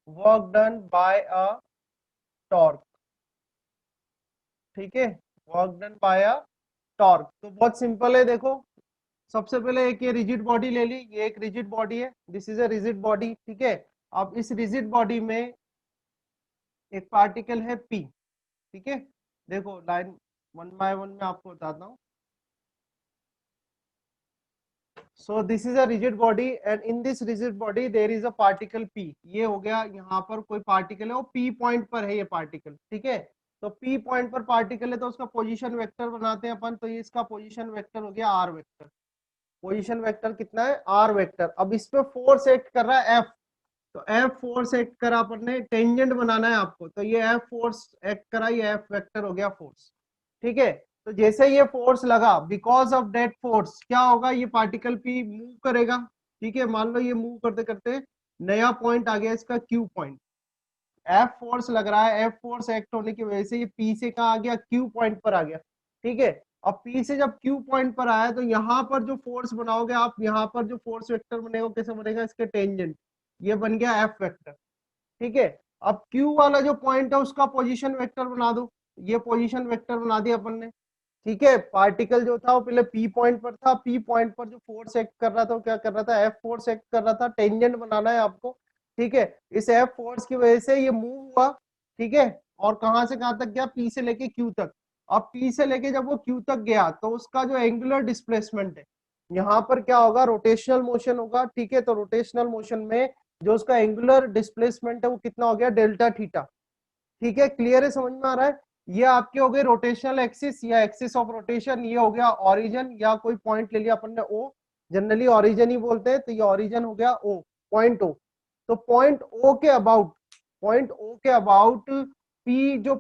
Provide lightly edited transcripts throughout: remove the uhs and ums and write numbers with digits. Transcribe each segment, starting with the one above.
Work done by a torque, ठीक है, work done by a torque. तो बहुत सिंपल है, देखो सबसे पहले एक ये रिजिड बॉडी ले ली, ये एक रिजिड बॉडी है, this is a rigid body, ठीक है। अब इस रिजिड बॉडी में एक पार्टिकल है पी, ठीक है। देखो लाइन वन बाय वन में आपको बताता हूँ। So this is a rigid body and in this rigid body there is a particle P. ये हो गया, यहाँ पर कोई पार्टिकल है, वो पी पॉइंट पर है ये पार्टिकल, ठीक है। तो पी पॉइंट पर पार्टिकल है तो उसका पोजीशन वेक्टर बनाते हैं अपन, तो ये इसका पोजीशन वेक्टर हो गया आर वेक्टर। पोजीशन वेक्टर कितना है, आर वेक्टर। अब इस पे फोर्स एक्ट कर रहा है एफ, तो एफ फोर्स एक्ट करा अपन ने, टेंजेंट बनाना है आपको, तो ये एफ फोर्स एक्ट करा, ये एफ वेक्टर हो गया फोर्स, ठीक है। तो जैसे ये फोर्स लगा, बिकॉज ऑफ दैट फोर्स क्या होगा, ये पार्टिकल पी मूव करेगा, ठीक है। मान लो ये मूव करते करते नया पॉइंट आ गया इसका क्यू पॉइंट, एफ फोर्स लग रहा है, एफ फोर्स एक्ट होने की वजह से ये पी से कहा आ गया, क्यू पॉइंट पर आ गया, ठीक है। अब पी से जब क्यू पॉइंट पर आया तो यहाँ पर जो फोर्स बनाओगे आप, यहाँ पर जो फोर्स वेक्टर बनेगा कैसे बनेगा, इसके टेंजेंट, ये बन गया एफ वेक्टर, ठीक है। अब क्यू वाला जो पॉइंट है उसका पोजीशन वेक्टर बना दो, ये पोजीशन वेक्टर बना दिया अपन ने, ठीक है। पार्टिकल जो था वो पहले पी पॉइंट पर था, पी पॉइंट पर जो फोर्स एक्ट कर रहा था वो क्या कर रहा था, एफ फोर्स एक्ट कर रहा था, टेंजेंट बनाना है आपको, ठीक है। इस एफ फोर्स की वजह से ये मूव हुआ, ठीक है, और कहां से कहां तक गया, पी से लेके क्यू तक। अब पी से लेके जब वो क्यू तक गया तो उसका जो एंगुलर डिस्प्लेसमेंट है, यहाँ पर क्या होगा, रोटेशनल मोशन होगा, ठीक है। तो रोटेशनल मोशन में जो उसका एंगुलर डिस्प्लेसमेंट है वो कितना हो गया, डेल्टा थीटा, ठीक है। क्लियर है, समझ में आ रहा है। ये आपके हो गए रोटेशनल एक्सिस या एक्सिस ऑफ रोटेशन, ये हो गया ओरिजिन या कोई पॉइंट ले लिया अपन ने ओ, जनरली ओरिजिन ही बोलते हैं, तो ये ओरिजिन हो गया ओ, पॉइंट ओ। तो पॉइंट ओ के अबाउट, पॉइंट ओ के अबाउट पी, जो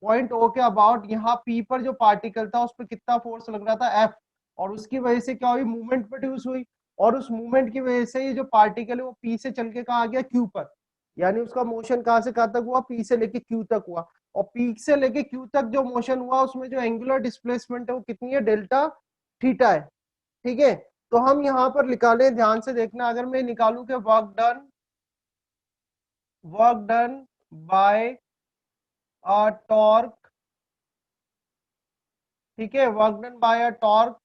पॉइंट ओ के अबाउट यहाँ पी पर जो पार्टिकल था उस पर कितना फोर्स लग रहा था, एफ, और उसकी वजह से क्या हुई, मूवमेंट प्रोड्यूस हुई, और उस मूवमेंट की वजह से ये जो पार्टिकल है वो पी से चल के कहा आ गया, क्यू पर, यानी उसका मोशन कहां से कहां तक हुआ, पी से लेके क्यू तक हुआ। और पी से लेके क्यू तक जो मोशन हुआ उसमें जो एंगुलर डिस्प्लेसमेंट है वो कितनी है, डेल्टा थीटा है, ठीक है। तो हम यहाँ पर निकाले, ध्यान से देखना, अगर मैं निकालू कि work done by a torque, ठीक है, work done by a torque,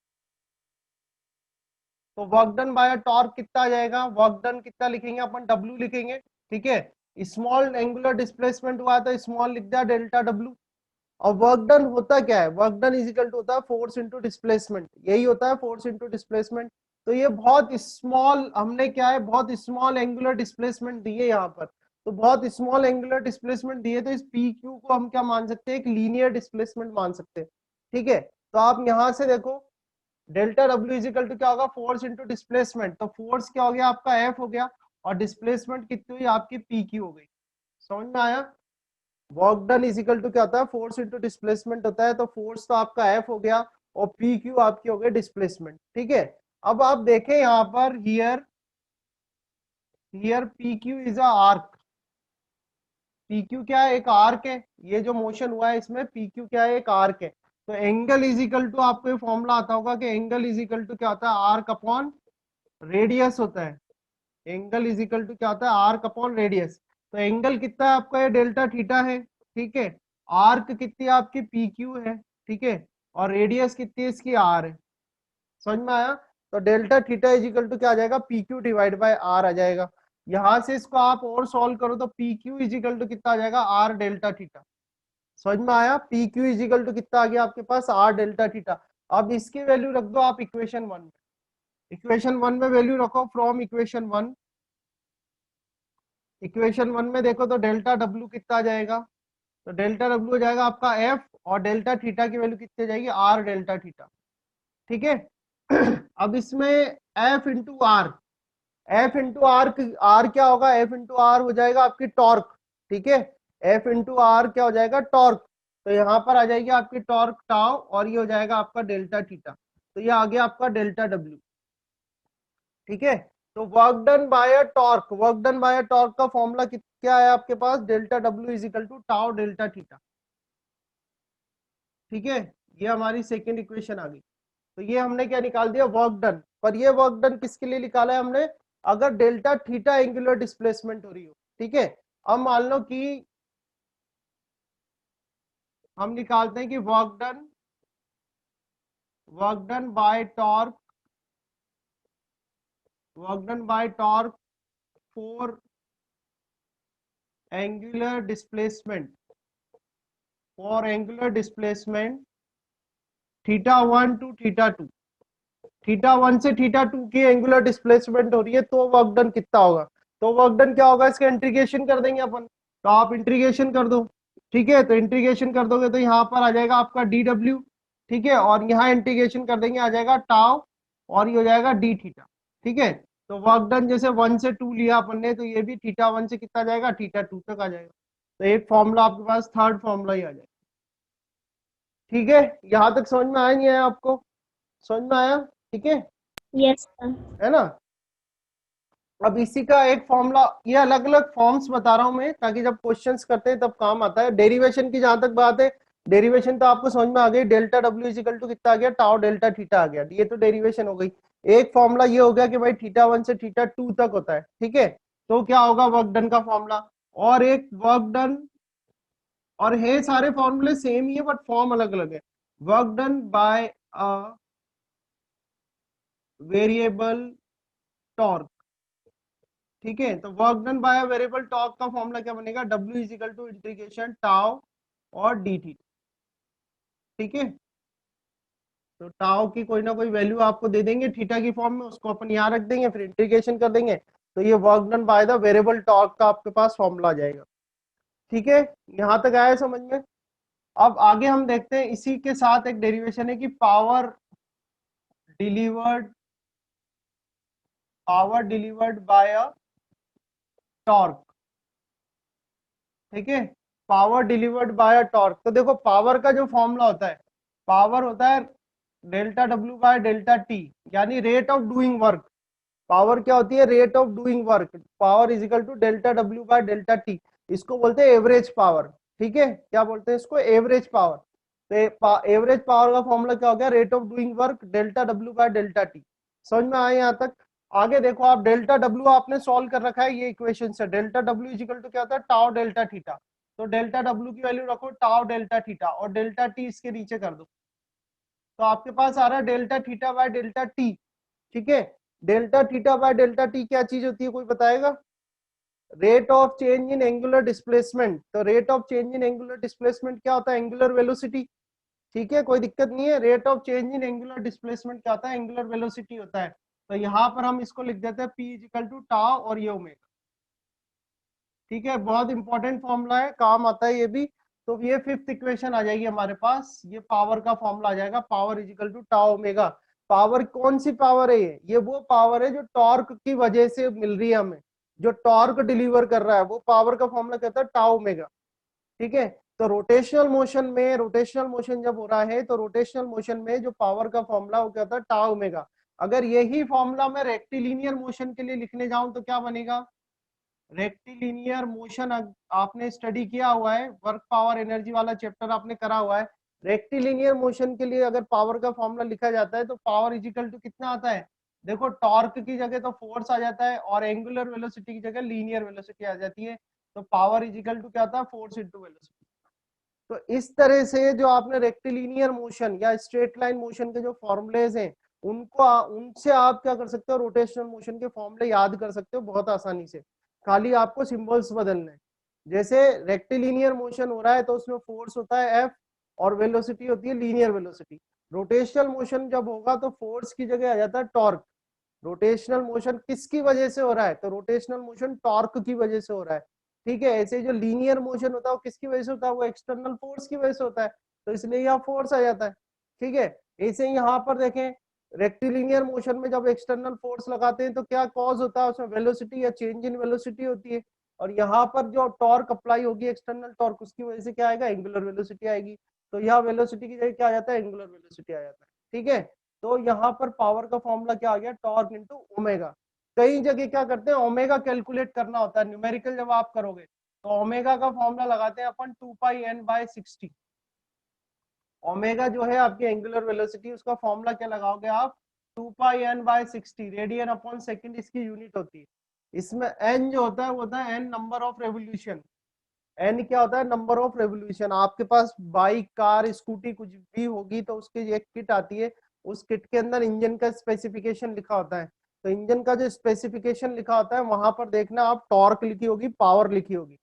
तो वर्क डन बाय टॉर्क कितना आ जाएगा, वर्क डन कितना लिखेंगे अपन, डब्ल्यू लिखेंगे, ठीक है। स्मॉल एंगुलर डिस्प्लेसमेंट हुआ तो स्मॉल लिख दिया, डेल्टा डब्ल्यू। और वर्क डन होता क्या है, work done is equal to होता है फोर्स इंटू डिस्प्लेसमेंट, यही होता है फोर्स इंटू डिस्प्लेसमेंट। तो ये बहुत स्मॉल, हमने क्या है, बहुत स्मॉल एंगुलर डिस्प्लेसमेंट दिए यहाँ पर, तो बहुत स्मॉल एंगुलर डिस्प्लेसमेंट दिए, तो इस पी क्यू को हम क्या मान सकते हैं, एक लीनियर डिस्प्लेसमेंट मान सकते हैं, ठीक है। तो आप यहाँ से देखो, डेल्टा डब्ल्यू इजिकल टू क्या होगा, फोर्स इंटू डिस्प्लेसमेंट, तो फोर्स क्या हो गया आपका, एफ हो गया, और डिस्प्लेसमेंट कितनी हुई आपकी, पी क्यू हो गई। समझ में आया। वर्क डन इजिकल टू क्या होता है, फोर्स इंटू डिस्प्लेसमेंट होता है, तो फोर्स तो आपका एफ हो गया और पी क्यू आपकी हो गई डिस्प्लेसमेंट, ठीक है। अब आप देखें यहाँ पर, here here P Q is a arc, P Q क्या है, एक आर्क है, ये जो मोशन हुआ है इसमें पी क्यू क्या है, एक आर्क है। तो एंगल इज इक्वल टू, आपको ये फॉर्मूला आता होगा कि एंगल इज इक्वल टू क्या होता है, आर्क अपॉन रेडियस होता है। एंगल इज इक्वल टू क्या होता है, आर्क अपॉन रेडियस। तो एंगल कितना है आपका, ये डेल्टा थीटा है, ठीक है। आर्क कितनी है आपकी, पी क्यू है, ठीक है, और रेडियस कितनी है इसकी, आर है। समझ में आया। तो delta theta is equal to क्या आ जाएगा, P Q divide by R आ जाएगा। यहां से इसको आप और सॉल्व करो तो P Q is equal to कितना आ जाएगा, आर डेल्टा थीटा। समझ में आया। P Q is equal to कितना आ गया आपके पास, आर डेल्टा थीटा। अब इसकी वैल्यू रख दो आप इक्वेशन वन में, इक्वेशन वन में वैल्यू रखो, from equation one, equation one में देखो तो डेल्टा डब्ल्यू कितना आ जाएगा, तो डेल्टा डब्ल्यू हो जाएगा आपका एफ, और डेल्टा थीटा की वैल्यू कितनी जाएगी, आर डेल्टा थीटा, ठीक है। अब इसमें F into R, F into R, R क्या होगा, एफ इंटू आर हो जाएगा आपकी टॉर्क, ठीक है। एफ इंटू आर क्या हो जाएगा, टॉर्क। तो यहाँ पर आ जाएगी आपकी टॉर्क टाउ, और ये हो जाएगा आपका डेल्टा थीटा, तो ये आ गया आपका डेल्टा डब्ल्यू, ठीक है। तो work done by a torque, work done by a torque का फॉर्मूला क्या है आपके पास, delta W is equal to tau delta theta, ठीक है। ये हमारी सेकेंड इक्वेशन आ गई। तो ये हमने क्या निकाल दिया, वर्क डन। पर ये वर्क डन किसके लिए निकाला है हमने, अगर डेल्टा थीटा एंगुलर डिस्प्लेसमेंट हो रही हो, ठीक है। अब मान लो कि हम निकालते हैं कि work done by torque, work done by torque for angular displacement, for angular displacement theta 1 to theta 2, theta 1 से थीटा 2 की एंगुलर डिस्प्लेसमेंट हो रही है, तो वर्क डन कितना होगा? तो वर्क डन क्या होगा, इसका इंटीग्रेशन कर देंगे अपन। तो आप इंटीग्रेशन कर दो, ठीक है। तो इंटीग्रेशन कर दोगे तो यहाँ पर आ जाएगा आपका डी डब्ल्यू, ठीक है। और यहाँ इंटीग्रेशन कर देंगे, आ जाएगा टाउ, और ये हो जाएगा डी थीटा, ठीक है। तो वर्क डन जैसे 1 से 2 लिया अपन ने, तो ये भी थीटा 1 से कितना जाएगा, थीटा 2 तक आ जाएगा। तो एक फॉर्मूला आपके पास, थर्ड फॉर्मूला ही आ जाएगा, ठीक है। यहाँ तक समझ में आया नहीं आया आपको? समझ में आया, ठीक है। Yes sir. है ना। अब इसी का एक फॉर्मूला, ये अलग अलग फॉर्म्स बता रहा हूं मैं, ताकि जब क्वेश्चंस करते हैं तब काम आता है। डेरिवेशन की जहां तक बात है, डेरिवेशन तो आपको समझ में आ गई, डेल्टा डब्ल्यू इजिकल टू कितना आ गया, टाउ डेल्टा थीटा आ गया, ये तो डेरिवेशन हो गई। एक फॉर्मूला ये हो गया कि भाई थीटा 1 से थीटा 2 तक होता है, ठीक है। तो क्या होगा वर्क डन का फॉर्मूला, और एक वर्क डन, और है सारे फॉर्मूले सेम ही है बट फॉर्म अलग अलग है। Work done by a variable torque, ठीक है। तो work done by variable torque का फॉर्मूला क्या बनेगा, W is equal to integration tau और डी थीटा, ठीक है। तो टाउ की कोई ना कोई वैल्यू आपको दे देंगे थीटा की फॉर्म में, उसको अपन यहाँ रख देंगे, फिर इंटीग्रेशन कर देंगे, तो ये work done by the variable torque का आपके पास फॉर्मूला आ जाएगा, ठीक है। यहाँ तक आया समझ में। अब आगे हम देखते हैं, इसी के साथ एक डेरिवेशन है कि delivered power delivered by a torque, ठीक है। पावर डिलीवर्ड बाय टॉर्क, तो देखो पावर का जो फॉर्मूला होता है, पावर होता है delta W by delta T, यानी rate of doing work. Power क्या होती है, rate of doing work, power is equal to delta W by delta T. इसको बोलते हैं एवरेज पावर, ठीक है। क्या बोलते हैं इसको, एवरेज पावर। तो एवरेज पावर का फॉर्मूला क्या हो गया, rate of doing work delta W by delta T. समझ में आए यहाँ तक? आगे देखो आप, डेल्टा डब्ल्यू आपने सॉल्व कर रखा है ये इक्वेशन से, डेल्टा डब्ल्यू इजिकल टू क्या होता है, टाउ डेल्टा थीटा। तो डेल्टा डब्ल्यू की वैल्यू रखो टाउ डेल्टा थीटा, और डेल्टा टी इसके नीचे कर दो, तो आपके पास आ रहा है delta theta by delta T, ठीक है। Delta theta by delta T क्या चीज होती है, कोई बताएगा? Rate of change in angular displacement. तो rate of change in angular displacement क्या होता है, एंगुलर वेलोसिटी, ठीक है। कोई दिक्कत नहीं है, rate of change in angular displacement क्या होता है, एंगुलर वेलोसिटी होता है। तो यहाँ पर हम इसको लिख देते हैं P इजिकल टू टाउ और ये ओमेगा, ठीक है। बहुत इंपॉर्टेंट फॉर्मूला है, काम आता है ये भी। तो ये फिफ्थ इक्वेशन आ जाएगी हमारे पास, ये पावर का फॉर्मूला आ जाएगा, power is equal to tau omega. Power कौन सी पावर है, ये वो पावर है जो टॉर्क की वजह से मिल रही है हमें, जो टॉर्क डिलीवर कर रहा है, वो पावर का फॉर्मूला कहता है टाउ ओमेगा, ठीक है। तो रोटेशनल मोशन में, रोटेशनल मोशन जब हो रहा है, तो रोटेशनल मोशन में जो पावर का फॉर्मूला वो क्या होता है, टाउ ओमेगा। अगर यही फॉर्मूला मैं रेक्टिलिनियर मोशन के लिए लिखने जाऊं तो क्या बनेगा, रेक्टिलिनियर मोशन आपने स्टडी किया हुआ है, वर्क पावर एनर्जी वाला चैप्टर आपने करा हुआ है। रेक्टिलिनियर मोशन के लिए अगर पावर का फॉर्मूला लिखा जाता है, तो पावर इजिकल टू कितना आता है, देखो टॉर्क की जगह तो फोर्स आ जाता है, और एंगुलर वेलोसिटी की जगह लीनियर वेलोसिटी आ जाती है। तो पावर इजिकल टू क्या आता है, फोर्स इंटू वेलोसिटी। तो इस तरह से जो आपने रेक्टिलिनियर मोशन या स्ट्रेट लाइन मोशन के जो फॉर्मुलेज हैं, उनको उनसे आप क्या कर सकते हो, रोटेशनल मोशन के फॉर्मूले याद कर सकते हो बहुत आसानी से। खाली आपको सिंबल्स बदलने हैं। जैसे रेक्टिलिनियर मोशन हो रहा है तो उसमें फोर्स होता है F, और वेलोसिटी होती है लीनियर वेलोसिटी। रोटेशनल मोशन जब होगा तो फोर्स की जगह आ जाता है टॉर्क। रोटेशनल मोशन किसकी वजह से हो रहा है, तो रोटेशनल मोशन टॉर्क की वजह से हो रहा है, ठीक है। ऐसे जो लीनियर मोशन होता है वो किसकी वजह से होता है, वो एक्सटर्नल फोर्स की वजह से होता है, तो इसलिए यहाँ फोर्स आ जाता है, ठीक है। ऐसे ही यहाँ पर देखें, रेक्टिलिनियर मोशन में जब एक्सटर्नल फोर्स लगाते हैं तो क्या कॉज होता है, उसमें वेलोसिटी या चेंज इन वेलोसिटी होती है। और यहाँ पर जो टॉर्क अप्लाई होगी, एक्सटर्नल टॉर्क, उसकी वजह से क्या आएगा, एंगुलर वेलोसिटी आएगी। तो यहाँ वेलोसिटी की जगह क्या आ जाता है, एंगुलर वेलोसिटी आ जाता है, ठीक है। तो यहाँ पर पावर का फॉर्मूला क्या आ गया, टॉर्क इंटू ओमेगा। कई जगह क्या करते हैं, ओमेगा कैलकुलेट करना होता है, न्यूमेरिकल जब आप करोगे तो ओमेगा का फॉर्मूला लगाते हैं अपन 2πn/60। ओमेगा जो है आपकी एंगुलर वेलोसिटी, उसका फॉर्मूला क्या लगाओगे आप, 2πn/60 रेडियन अपॉन सेकंड इसकी यूनिट होती है। इसमें n जो होता है वो होता है n number of revolution. N क्या होता है? Number of revolution. आपके पास बाइक, कार, स्कूटी कुछ भी होगी तो उसकी एक किट आती है, उस किट के अंदर इंजन का स्पेसिफिकेशन लिखा होता है। तो इंजन का जो स्पेसिफिकेशन लिखा होता है वहां पर देखना आप टॉर्क लिखी होगी, पावर लिखी होगी।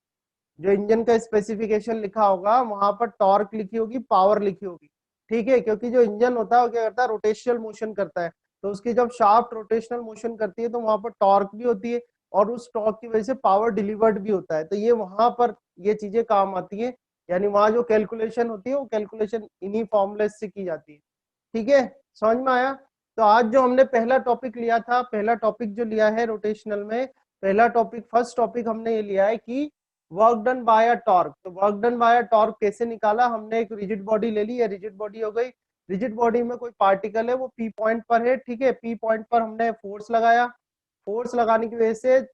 जो इंजन का स्पेसिफिकेशन लिखा होगा वहां पर टॉर्क लिखी होगी, पावर लिखी होगी। ठीक है, क्योंकि जो इंजन होता है वो क्या करता है? रोटेशनल मोशन करता है। तो उसकी जब शाफ्ट रोटेशनल मोशन करती है तो वहां पर टॉर्क भी होती है, और उस टॉर्क की वजह से पावर डिलीवर्ड भी होता है। तो ये वहां पर ये चीजें काम आती है, यानी वहां जो कैलकुलेशन होती है वो कैलकुलेशन इन्हीं फॉर्मुलेस से की जाती है। ठीक है, समझ में आया? तो आज जो हमने पहला टॉपिक लिया था, पहला टॉपिक जो लिया है रोटेशनल में, पहला टॉपिक, फर्स्ट टॉपिक हमने ये लिया है कि work done by a torque. तो work done by a torque कैसे निकाला? हमने एक रिजिड बॉडी ले ली है, रिजिड बॉडी हो गई। रिजिड बॉडी में कोई पार्टिकल है, वो पी पॉइंट पर है। ठीक है, पी पॉइंट पर हमने फोर्स लगाया, फोर्स लगाने की वजह से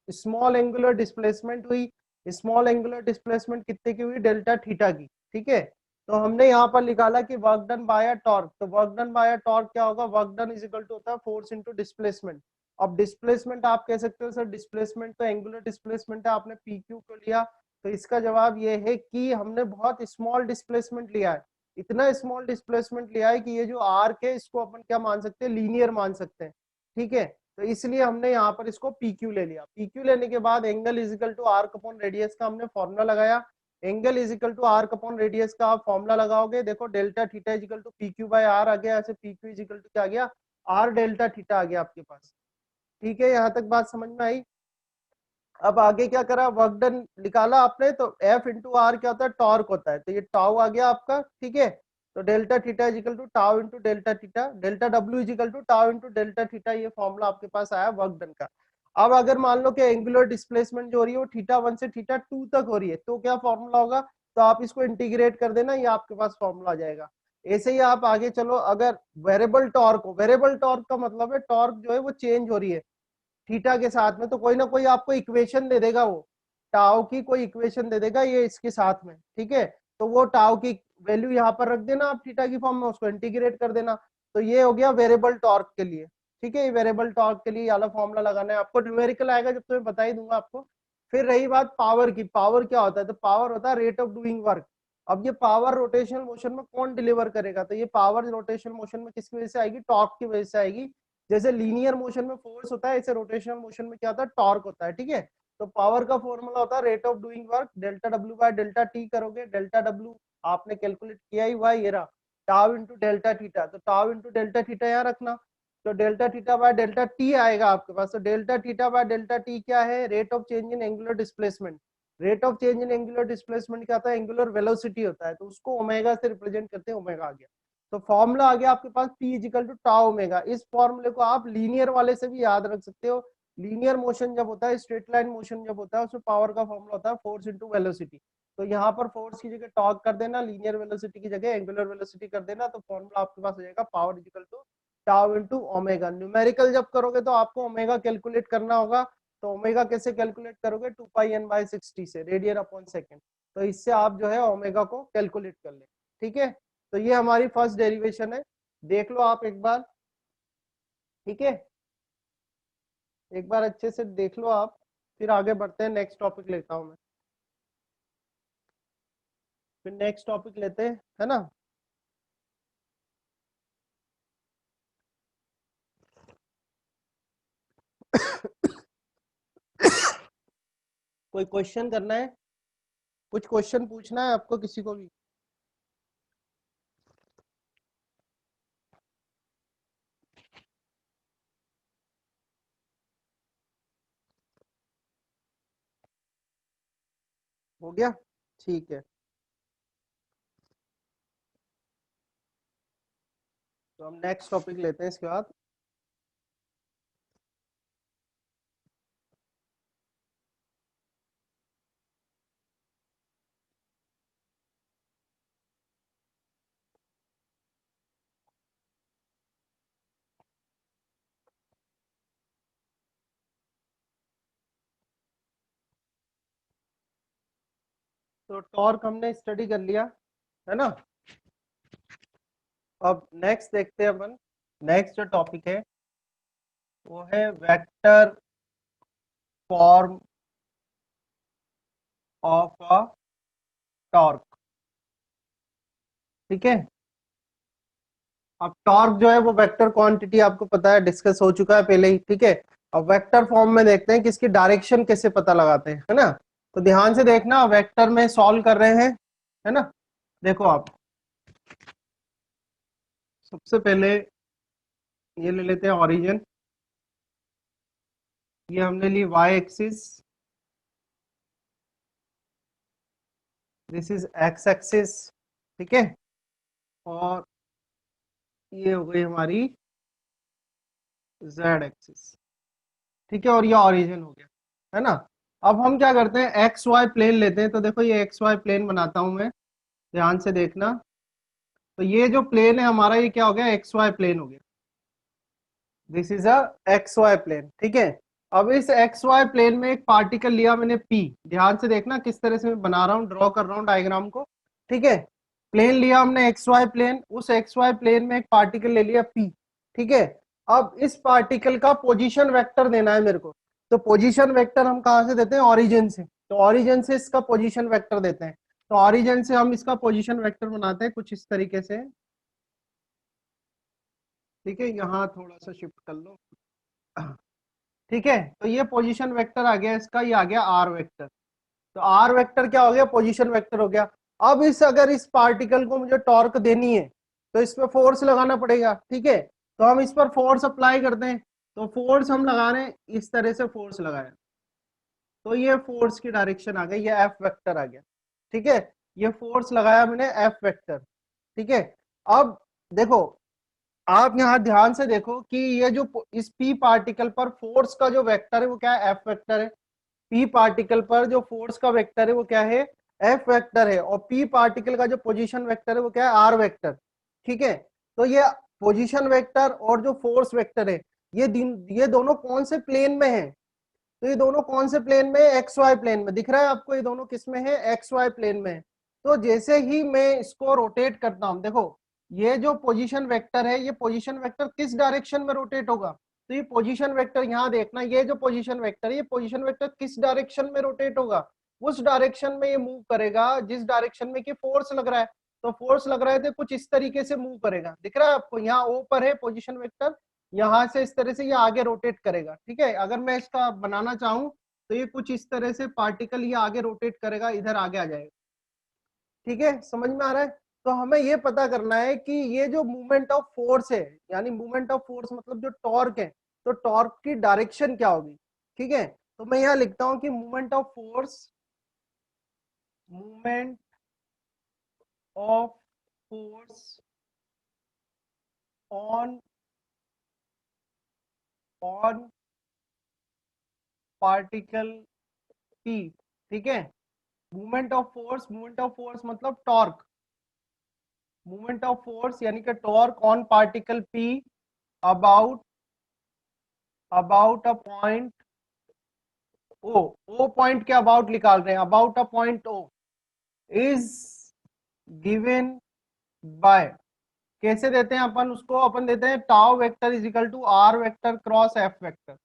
स्मॉल एंगुलर डिस्प्लेसमेंट हुई। स्मॉल एंगुलर डिस्प्लेसमेंट कितने की हुई? डेल्टा थीटा की। ठीक है, तो हमने यहाँ पर निकाला कि work done by a torque. तो work done by a torque क्या होगा? Work done is equal to होता है फोर्स इनटू डिस्प्लेसमेंट। अब डिस्प्लेसमेंट आप कह सकते हो सर डिस्प्लेसमेंट तो एंगुलर डिस्प्लेसमेंट है, आपने पी क्यू को लिया। तो इसका जवाब ये है कि हमने बहुत स्मॉल डिस्प्लेसमेंट लिया है। इतना स्मॉल डिस्प्लेसमेंट लिया है कि ये जो आर्क है इसको अपन क्या मान सकते हैं? लीनियर मान सकते हैं। ठीक है, तो इसलिए हमने यहाँ पर इसको पी क्यू ले लिया। पी क्यू लेने के बाद angle is equal to arc upon radius का हमने फॉर्मूला लगाया। Angle is equal to arc upon radius का आप फॉर्मूला लगाओगे, देखो delta theta is equal to P Q by R आ गया। ऐसे P Q is equal to क्या आ गया? आर डेल्टा थीटा आ गया आपके पास। ठीक है, यहाँ तक बात समझ में आई? अब आगे क्या करा? वर्क डन निकाला आपने, तो एफ इंटू आर क्या होता है? टॉर्क होता है। तो ये टाउ आ गया आपका। ठीक है, तो delta theta is equal to tau into delta theta, delta W is equal to tau into delta theta. ये फॉर्मूला आपके पास आया वर्क डन का। अब अगर मान लो कि एंगुलर डिस्प्लेसमेंट जो हो रही है वो थीटा 1 से थीटा 2 तक हो रही है, तो क्या फॉर्मूला होगा? तो आप इसको इंटीग्रेट कर देना, ये आपके पास फॉर्मूला आ जाएगा। ऐसे ही आप आगे चलो, अगर वेरिएबल टॉर्क हो, वेरिएबल टॉर्क का मतलब है टॉर्क जो है वो चेंज हो रही है थीटा के साथ में, तो कोई ना कोई आपको इक्वेशन दे देगा, वो टाउ की कोई इक्वेशन दे देगा ये इसके साथ में। ठीक है, तो वो टाउ की वैल्यू यहाँ पर रख देना आप थीटा की फॉर्म में, उसको इंटीग्रेट कर देना। तो ये हो गया वेरिएबल टॉर्क के लिए। ठीक है, वेरिएबल टॉर्क के लिए वाला फॉर्मूला लगाना है आपको। न्यूमेरिकल आएगा जब तो मैं बता ही दूंगा आपको। फिर रही बात पावर की, पावर क्या होता है? तो पावर होता है रेट ऑफ डूइंग वर्क। अब ये पावर रोटेशनल मोशन में कौन डिलीवर करेगा? तो ये पावर रोटेशनल मोशन में किसकी वजह से आएगी? टॉर्क की वजह से आएगी। जैसे लीनियर मोशन में फोर्स होता है, ऐसे रोटेशनल मोशन में क्या होता है? टॉर्क होता है। ठीक है, तो पावर का फॉर्मूला होता है rate of doing work, delta W by delta T करोगे। डेल्टा डब्ल्यू आपने कैलकुलेट किया ही हुआ, ये रहा टाउ इंटू डेल्टा थीटा। तो टाउ इंटू डेल्टा थीटा यहाँ रखना, तो delta theta by delta T आएगा आपके पास। तो delta theta by delta T क्या है? Rate of change in angular displacement. Rate of change in angular displacement क्या होता है? एंगुलर वेलोसिटी होता है, तो उसको ओमेगा से रिप्रेजेंट करते हैं, ओमेगा आ गया। तो फॉर्मूला आ गया आपके पास P is equal to tau omega. इस फॉर्मूले को आप लीनियर वाले से भी याद रख सकते हो। लीनियर मोशन जब होता है, स्ट्रेट लाइन मोशन जब होता है, उसमें पावर का फॉर्मूला होता है फोर्स इंटू वेलोसिटी। तो यहाँ पर फोर्स की जगह टॉर्क कर देना, लीनियर वेलोसिटी की जगह एंगुलर वेलोसिटी कर देना, तो फॉर्मूला आपके पास हो जाएगा power is equal to tau into omega. Numerical जब करोगे तो आपको ओमेगा कैलकुलेट करना होगा। तो ओमेगा कैसे कैलकुलेट करोगे? 2πn/60 से, रेडियन अपॉन सेकेंड। तो इससे आप जो है ओमेगा को कैलकुलेट कर ले। ठीक है, तो ये हमारी फर्स्ट डेरिवेशन है, देख लो आप एक बार। ठीक है, एक बार अच्छे से देख लो आप, फिर आगे बढ़ते हैं। नेक्स्ट टॉपिक लेता हूं मैं, फिर नेक्स्ट टॉपिक लेते हैं, है ना? कोई क्वेश्चन करना है? कुछ क्वेश्चन पूछना है आपको किसी को भी? हो गया, ठीक है। तो हम नेक्स्ट टॉपिक लेते हैं इसके बाद। तो टॉर्क हमने स्टडी कर लिया, है ना? अब नेक्स्ट देखते हैं अपन नेक्स्ट जो टॉपिक है वो है vector form of a torque. ठीक है, अब टॉर्क जो है वो वेक्टर क्वांटिटी आपको पता है, डिस्कस हो चुका है पहले ही। ठीक है, अब वेक्टर फॉर्म में देखते हैं कि इसकी डायरेक्शन कैसे पता लगाते हैं, है ना। तो ध्यान से देखना, वेक्टर में सॉल्व कर रहे हैं, है ना। देखो आप सबसे पहले ये ले लेते हैं ओरिजिन। ये हमने ली Y axis, this is X axis. ठीक है, और ये हो गई हमारी जेड एक्सिस। ठीक है, और ये ओरिजिन हो गया, है ना। अब हम क्या करते हैं, एक्स वाई प्लेन लेते हैं। तो देखो ये एक्स वाई प्लेन बनाता हूं मैं, ध्यान से देखना। तो ये जो प्लेन है हमारा, ये क्या हो गया, एक्स वाई प्लेन हो गया। This is a X Y plane. ठीक है, अब इस एक्स वाई प्लेन में एक पार्टिकल लिया मैंने पी। ध्यान से देखना किस तरह से मैं बना रहा हूँ, ड्रॉ कर रहा हूँ डायग्राम को। ठीक है, प्लेन लिया हमने एक्स वाई प्लेन, उस एक्स वाई प्लेन में एक पार्टिकल ले लिया पी। ठीक है, अब इस पार्टिकल का पोजीशन वेक्टर देना है मेरे को। तो पोजीशन वेक्टर हम कहाँ से देते हैं, ओरिजिन से। तो ओरिजिन से इसका पोजीशन वेक्टर देते हैं। तो ओरिजिन से हम इसका पोजीशन वेक्टर बनाते हैं कुछ इस तरीके से। ठीक है, यहाँ थोड़ा सा शिफ्ट कर लो। ठीक है, तो ये पोजीशन वेक्टर आ गया इसका, ये आ गया आर वेक्टर। तो आर वेक्टर क्या हो गया, पोजीशन वेक्टर हो गया। अब इस अगर इस पार्टिकल को मुझे टॉर्क देनी है तो इस पर फोर्स लगाना पड़ेगा। ठीक है, तो हम इस पर फोर्स अप्लाई करते हैं। तो फोर्स हम लगा रहे हैं, इस तरह से फोर्स लगाया, तो ये फोर्स की डायरेक्शन आ गई, ये एफ वेक्टर आ गया। ठीक है, ये फोर्स लगाया मैंने एफ वेक्टर। ठीक है, अब देखो, आप यहाँ ध्यान से देखो कि ये जो इस पी पार्टिकल पर फोर्स का जो वेक्टर है वो क्या है, एफ वेक्टर है। पी पार्टिकल पर जो फोर्स का वेक्टर है वो क्या है, एफ वेक्टर है। और पी पार्टिकल का जो पोजीशन वेक्टर है वो क्या है, आर वेक्टर। ठीक है, तो ये पोजीशन वेक्टर और जो फोर्स वेक्टर है, ये दोनों कौन से प्लेन में है। तो ये दोनों कौन से प्लेन में, एक्स वाई प्लेन में। दिख रहा है आपको, ये दोनों किस में है, एक्स वाई प्लेन में है। तो जैसे ही मैं इसको रोटेट करता हूं, देखो ये जो पोजीशन वेक्टर है, ये पोजीशन वेक्टर किस डायरेक्शन में रोटेट होगा। तो ये पोजीशन वेक्टर, यहाँ देखना, ये जो पोजीशन वेक्टर है, ये पोजीशन वेक्टर किस डायरेक्शन में रोटेट होगा, उस डायरेक्शन में ये मूव करेगा जिस डायरेक्शन में कि फोर्स लग रहा है। तो फोर्स लग रहा है तो कुछ इस तरीके से मूव करेगा। दिख रहा है आपको, यहाँ ओ पर है पोजीशन वेक्टर, यहां से इस तरह से ये आगे रोटेट करेगा। ठीक है, अगर मैं इसका बनाना चाहूं तो ये कुछ इस तरह से पार्टिकल ये आगे रोटेट करेगा, इधर आगे आ जाएगा। ठीक है, समझ में आ रहा है। तो हमें ये पता करना है कि ये जो मूवमेंट ऑफ फोर्स है, यानी मूवमेंट ऑफ फोर्स मतलब जो टॉर्क है, तो टॉर्क की डायरेक्शन क्या होगी। ठीक है, तो मैं यहाँ लिखता हूं कि movement of force, movement of force on on particle P. ठीक है, मूवमेंट ऑफ फोर्स मतलब टॉर्क, मूवमेंट ऑफ फोर्स यानी कि torque on particle P about about a point O. O point के अबाउट निकाल रहे हैं, about a point O is given by, कैसे देते हैं अपन उसको, अपन देते हैं tau vector is equal to R vector cross F vector.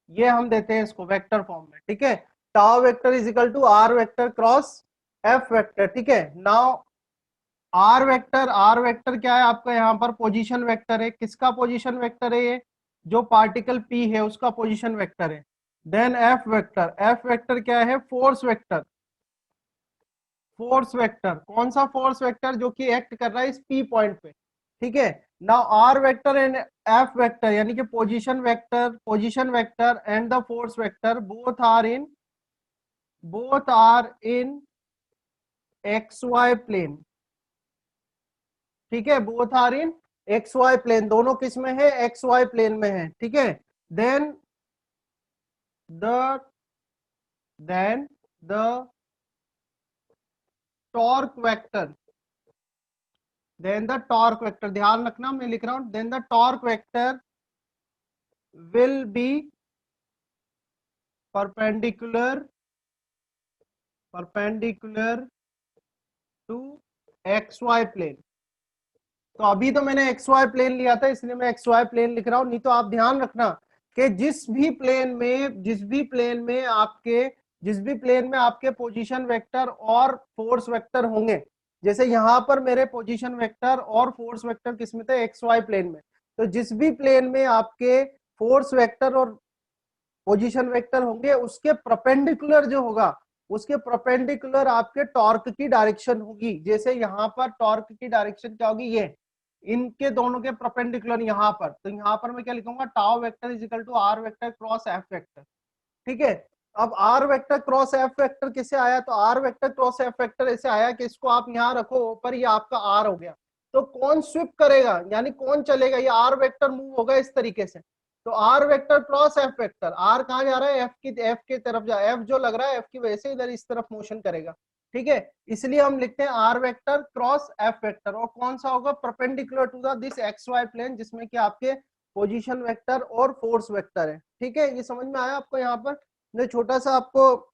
ये हम देते हैं इसको वेक्टर फॉर्म में। ठीक है, tau vector is equal to R vector cross F vector. ठीक है, नाउ आर वेक्टर क्या है आपका, यहाँ पर पोजीशन वेक्टर है। किसका पोजीशन वेक्टर है, ये जो पार्टिकल पी है उसका पोजीशन वेक्टर है। देन एफ वेक्टर क्या है, फोर्स वेक्टर। फोर्स वेक्टर कौन सा, फोर्स वेक्टर जो कि एक्ट कर रहा है इस पी पॉइंट पे। ठीक है, now R vector and F vector यानी कि position vector and the force vector both are in X Y plane. ठीक है, both are in X Y plane, दोनों किस में है, एक्स वाई प्लेन में है। ठीक है, then the then the torque vector, then the torque vector, ध्यान रखना मैं लिख रहा हूं, then the torque vector will be perpendicular perpendicular to X Y plane. तो अभी तो मैंने एक्स वाई प्लेन लिया था इसलिए मैं एक्स वाई प्लेन लिख रहा हूं, नहीं तो आप ध्यान रखना कि जिस भी प्लेन में आपके पोजीशन वेक्टर और फोर्स वेक्टर होंगे, जैसे यहां पर मेरे पोजीशन वेक्टर और फोर्स वेक्टर किस में थे, एक्स वाई प्लेन में, तो जिस भी प्लेन में आपके फोर्स वेक्टर और पोजीशन वेक्टर होंगे उसके परपेंडिकुलर जो होगा, उसके परपेंडिकुलर आपके टॉर्क की डायरेक्शन होगी। जैसे यहाँ पर टॉर्क की डायरेक्शन क्या होगी, ये इनके दोनों के परपेंडिकुलर यहाँ पर, तो यहाँ पर मैं क्या लिखूंगा, tau vector is equal to R vector cross F vector. ठीक है, अब R vector cross F vector किसे आया, तो R vector cross F vector ऐसे आया कि इसको आप यहाँ रखो ऊपर, ये आपका आर हो गया। तो कौन स्विप करेगा, यानी कौन चलेगा, ये आर वेक्टर मूव होगा इस तरीके से। तो R vector cross F vector, R कहाँ जा रहा है, एफ की तरफ जा, एफ जो लग रहा है एफ की वजह से इधर इस तरफ मोशन करेगा। ठीक है, इसलिए हम लिखते हैं R vector cross F vector, और कौन सा होगा, perpendicular to the this X Y plane, जिसमें कि आपके पोजीशन वेक्टर और फोर्स वेक्टर है। ठीक है, ये समझ में आया आपको। यहाँ पर मैं छोटा सा आपको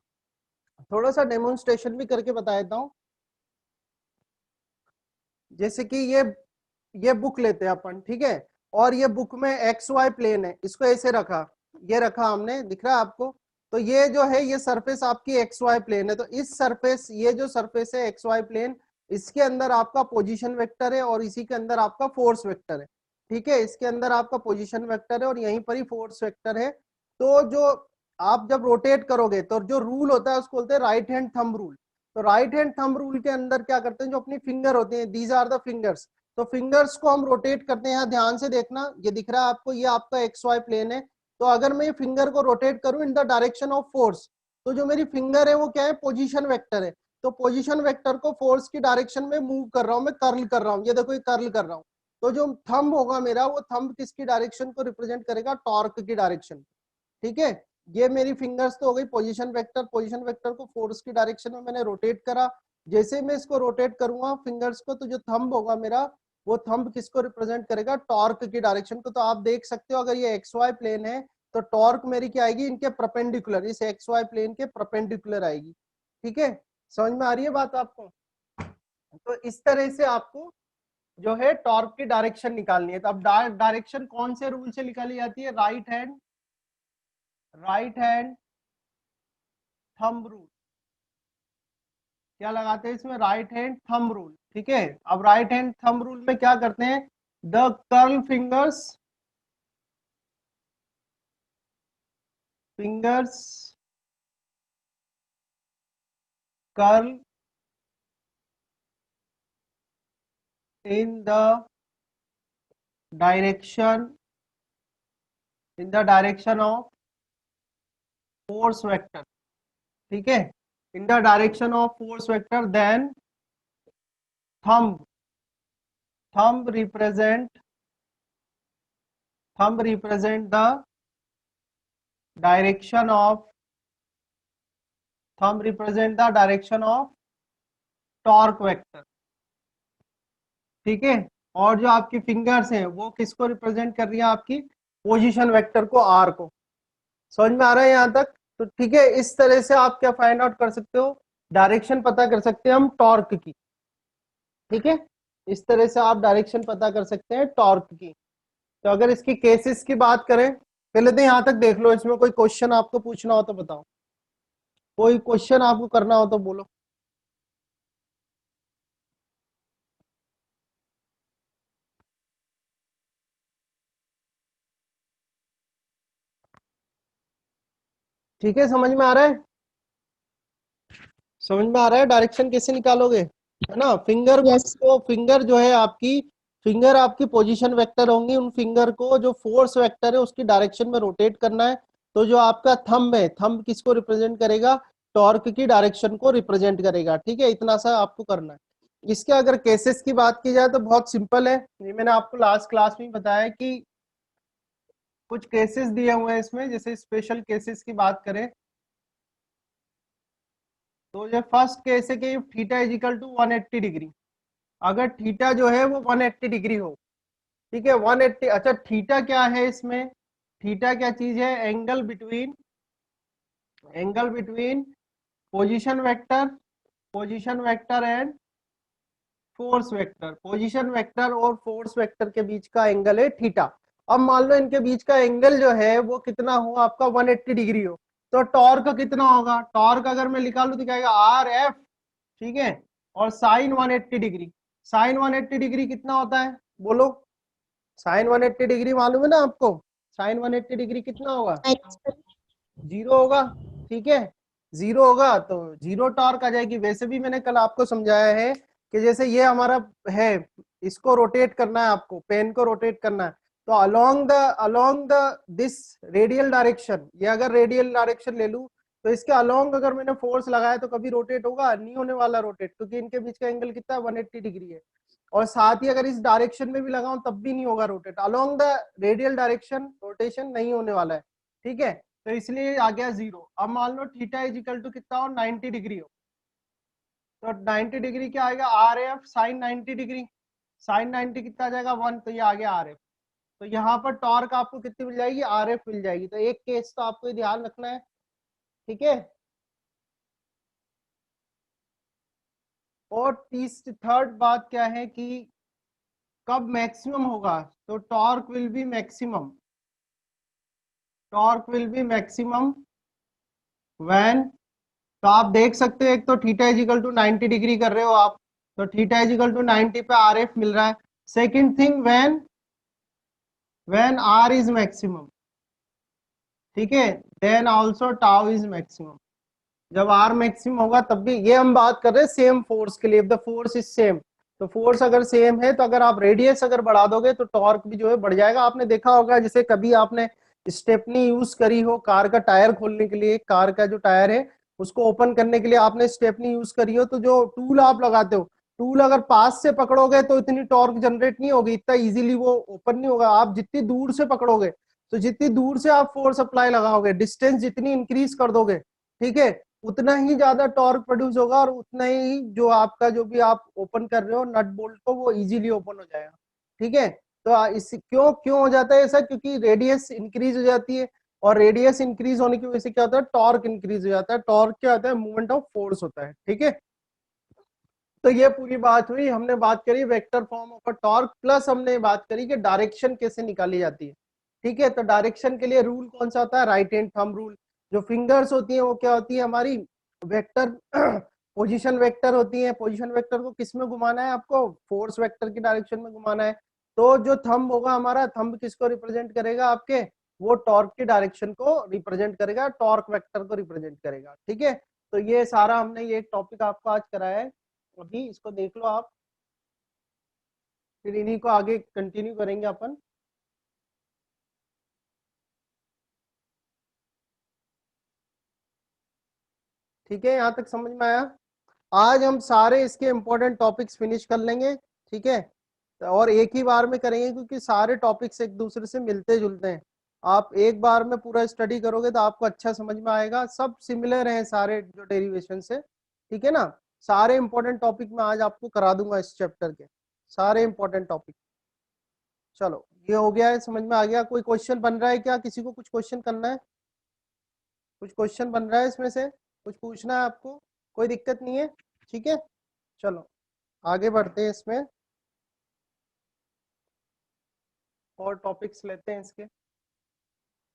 थोड़ा सा डेमोन्स्ट्रेशन भी करके बता देता हूं। जैसे कि ये बुक लेते हैं अपन, ठीक है, और ये बुक में एक्स वाई प्लेन है, इसको ऐसे रखा, ये रखा हमने, दिख रहा है आपको। तो ये जो है ये सरफेस आपकी एक्स वाई प्लेन है, तो इस सरफेस, ये जो सरफेस है एक्स वाई प्लेन, इसके अंदर आपका पोजीशन वेक्टर है और इसी के अंदर आपका फोर्स वेक्टर है। ठीक है, इसके अंदर आपका पोजीशन वेक्टर है और यहीं पर ही फोर्स वेक्टर है। तो जो आप जब रोटेट करोगे तो जो रूल होता है उसको बोलते हैं राइट हैंड थंब रूल। तो राइट हैंड थंब रूल के अंदर क्या करते हैं, जो अपनी फिंगर होते हैं, दीज आर द फिंगर्स, तो फिंगर्स को हम रोटेट करते हैं। यहाँ ध्यान से देखना, ये दिख रहा है आपको, ये आपका एक्स वाई प्लेन है। तो अगर मैं ये फिंगर को रोटेट करूं इन द डायरेक्शन ऑफ फोर्स, तो जो मेरी फिंगर है वो क्या है, पोजीशन वेक्टर है। तो पोजीशन वेक्टर को फोर्स की डायरेक्शन में मूव कर रहा हूं, मैं कर्ल कर रहा हूं, ये देखो ये कर्ल कर रहा हूं। तो जो थंब होगा मेरा, वो थंब किसकी डायरेक्शन को रिप्रेजेंट करेगा, टॉर्क की डायरेक्शन। ठीक है, ये मेरी फिंगर्स तो हो गई पोजीशन वेक्टर, पोजीशन वेक्टर को फोर्स की डायरेक्शन में मैंने रोटेट करा। जैसे मैं इसको रोटेट करूंगा फिंगर्स को, तो जो थंब होगा मेरा, वो थंब किसको रिप्रेजेंट करेगा, टॉर्क की डायरेक्शन को। तो आप देख सकते हो अगर ये एक्स वाई प्लेन है तो टॉर्क मेरी क्या आएगी, इनके परपेंडिकुलर, इस एक्स वाई प्लेन के परपेंडिकुलर आएगी। ठीक है, समझ में आ रही है बात आपको। तो इस तरह से आपको जो है टॉर्क की डायरेक्शन निकालनी है। तो अब डायरेक्शन कौन से रूल से निकाली जाती है, राइट हैंड थंब रूल। क्या लगाते हैं इसमें, राइट हैंड थंब रूल। ठीक है, अब राइट हैंड थंब रूल में क्या करते हैं, the fingers curl in the direction of force vector. ठीक है, in the direction of force vector, then thumb thumb represent the direction of torque vector. ठीक है, और जो आपकी फिंगर्स हैं वो किसको रिप्रेजेंट कर रही है, आपकी पोजीशन वेक्टर को, आर को। समझ में आ रहा है यहाँ तक। तो ठीक है, इस तरह से आप क्या फाइंड आउट कर सकते हो, डायरेक्शन पता कर सकते हैं हम टॉर्क की। ठीक है, इस तरह से आप डायरेक्शन पता कर सकते हैं टॉर्क की। तो अगर इसकी केसेस की बात करें, पहले तो यहाँ तक देख लो, इसमें कोई क्वेश्चन आपको पूछना हो तो बताओ, कोई क्वेश्चन आपको करना हो तो बोलो। ठीक है, समझ में आ रहा है, समझ में आ रहा है डायरेक्शन कैसे निकालोगे, है ना। यस। फिंगर जो है आपकी, फिंगर आपकी पोजीशन वेक्टर होंगी, उन फिंगर को जो फोर्स वेक्टर है उसकी डायरेक्शन में रोटेट करना है। तो जो आपका थंब है, थंब किसको रिप्रेजेंट करेगा, टॉर्क की डायरेक्शन को रिप्रेजेंट करेगा। ठीक है, इतना सा आपको करना है। इसके अगर केसेस की बात की जाए तो बहुत सिंपल है, ये मैंने आपको लास्ट क्लास में बताया कि कुछ केसेस दिए हुए हैं इसमें। जैसे स्पेशल केसेस की बात करें तो ये फर्स्ट केस है कि theta is equal to 180 degree. अगर थीटा जो है वो 180 डिग्री हो, ठीक है 180। अच्छा, थीटा क्या है इसमें, थीटा क्या चीज है, angle between position vector and force vector, position vector और फोर्स वेक्टर के बीच का एंगल है थीटा। अब मान लो इनके बीच का एंगल जो है वो कितना हो आपका 180 डिग्री हो, तो टॉर्क कितना होगा? टॉर्क अगर मैं निकालू तो क्या आएगा? आर एफ, ठीक है, और साइन 180 डिग्री। साइन 180 डिग्री कितना होता है बोलो? साइन 180 डिग्री मालूम है ना आपको? साइन 180 डिग्री कितना होगा? जीरो होगा, ठीक है। जीरो होगा तो जीरो टॉर्क आ जाएगी। वैसे भी मैंने कल आपको समझाया है कि जैसे ये हमारा है, इसको रोटेट करना है आपको, पेन को रोटेट करना है, तो along the this radial direction, ये अगर रेडियल डायरेक्शन ले लूं तो इसके अलोंग अगर मैंने फोर्स लगाया तो कभी रोटेट होगा? नहीं होने वाला रोटेट, क्योंकि इनके बीच का एंगल कितना है? 180 डिग्री है। और साथ ही अगर इस डायरेक्शन में भी लगाऊं तब भी नहीं होगा rotate. Along the radial direction rotation नहीं होने वाला है, ठीक है। तो इसलिए आ गया जीरो। अब मान लो थीटा इज इक्वल टू कितना हो? 90 डिग्री हो, तो 90 डिग्री क्या आएगा? R F sine 90 degree. Sine 90 कितना आ जाएगा? 1, तो ये आ गया आर एफ। तो यहाँ पर टॉर्क आपको कितनी मिल जाएगी? आर एफ मिल जाएगी। तो एक केस तो आपको ध्यान रखना है, ठीक है। और थर्ड बात क्या है कि कब मैक्सिमम होगा? तो torque will B maximum, torque will B maximum when, तो आप देख सकते हो एक तो थीटा इजिकल टू 90 डिग्री कर रहे हो आप, तो थीटा इजिकल टू 90 पे आर एफ मिल रहा है। Second thing, when R is maximum, ठीक है, then also tau is maximum. जब आर मैक्सिमम होगा तब भी, ये हम बात कर रहे हैं सेम फोर्स के लिए, द फोर्स इज सेम। तो फोर्स अगर सेम है तो अगर आप रेडियस अगर बढ़ा दोगे तो टॉर्क भी जो है बढ़ जाएगा। आपने देखा होगा जैसे कभी आपने स्टेपनी यूज करी हो कार का टायर खोलने के लिए, कार का जो टायर है उसको ओपन करने के लिए आपने स्टेपनी यूज करी हो, तो जो टूल आप लगाते हो, टूल अगर पास से पकड़ोगे तो इतनी टॉर्क जनरेट नहीं होगी, इतना इजीली वो ओपन नहीं होगा। आप जितनी दूर से पकड़ोगे, तो जितनी दूर से आप फोर्स अप्लाई लगाओगे, डिस्टेंस जितनी इंक्रीज कर दोगे, ठीक है, उतना ही ज्यादा टॉर्क प्रोड्यूस होगा और उतना ही जो आपका जो भी आप ओपन कर रहे हो नट बोल्ट को, वो इजीली ओपन हो जाएगा, ठीक है। तो इस क्यों क्यों हो जाता है ऐसा? क्योंकि रेडियस इंक्रीज हो जाती है, और रेडियस इंक्रीज होने की वजह से क्या होता है? टॉर्क इंक्रीज हो जाता है। टॉर्क क्या होता है? मूवमेंट ऑफ फोर्स होता है, ठीक है। तो ये पूरी बात हुई, हमने बात करी vector form of a torque, plus हमने बात करी कि डायरेक्शन कैसे निकाली जाती है, ठीक है। तो डायरेक्शन के लिए रूल कौन सा होता है? Right hand thumb rule. जो फिंगर्स होती है वो क्या होती है हमारी? वेक्टर पोजीशन वेक्टर होती है। पोजीशन वेक्टर को किस में घुमाना है आपको? फोर्स वेक्टर की डायरेक्शन में घुमाना है। तो जो थंब होगा हमारा, थंब किसको रिप्रेजेंट करेगा आपके? वो टॉर्क की डायरेक्शन को रिप्रेजेंट करेगा, टॉर्क वेक्टर को रिप्रेजेंट करेगा, ठीक है। तो ये सारा हमने ये टॉपिक आपको आज कराया है, अभी इसको देख लो आप, फिर इन्हीं को आगे कंटिन्यू करेंगे अपन। ठीक है, यहाँ तक समझ में आया? आज हम सारे इसके इंपॉर्टेंट टॉपिक्स फिनिश कर लेंगे, ठीक है। और एक ही बार में करेंगे क्योंकि सारे टॉपिक्स एक दूसरे से मिलते जुलते हैं। आप एक बार में पूरा स्टडी करोगे तो आपको अच्छा समझ में आएगा। सब सिमिलर हैं सारे जो डेरिवेशन से, ठीक है ना। सारे इंपॉर्टेंट टॉपिक मैं आज आपको करा दूंगा इस चैप्टर के, सारे इंपॉर्टेंट टॉपिक। चलो, ये हो गया है, समझ में आ गया? कोई क्वेश्चन बन रहा है क्या? किसी को कुछ क्वेश्चन करना है? कुछ क्वेश्चन बन रहा है इसमें से? कुछ पूछना है आपको? कोई दिक्कत नहीं है, ठीक है। चलो आगे बढ़ते हैं इसमें, और टॉपिक्स लेते हैं इसके।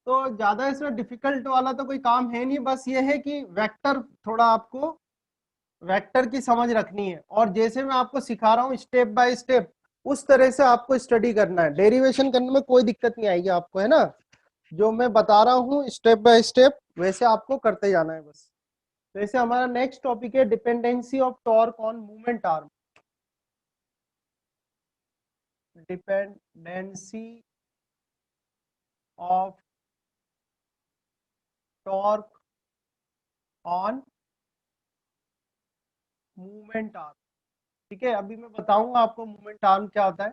तो ज्यादा इसमें डिफिकल्ट वाला तो कोई काम है नहीं, बस ये है कि वेक्टर थोड़ा आपको वेक्टर की समझ रखनी है, और जैसे मैं आपको सिखा रहा हूँ स्टेप बाय स्टेप, उस तरह से आपको स्टडी करना है। डेरिवेशन करने में कोई दिक्कत नहीं आएगी आपको, है ना। जो मैं बता रहा हूँ स्टेप बाय स्टेप वैसे आपको करते जाना है बस। जैसे हमारा नेक्स्ट टॉपिक है dependency of torque on movement arm. Dependency of torque on movement arm, ठीक है। अभी मैं बताऊंगा आपको मूवमेंट आर्म क्या होता है,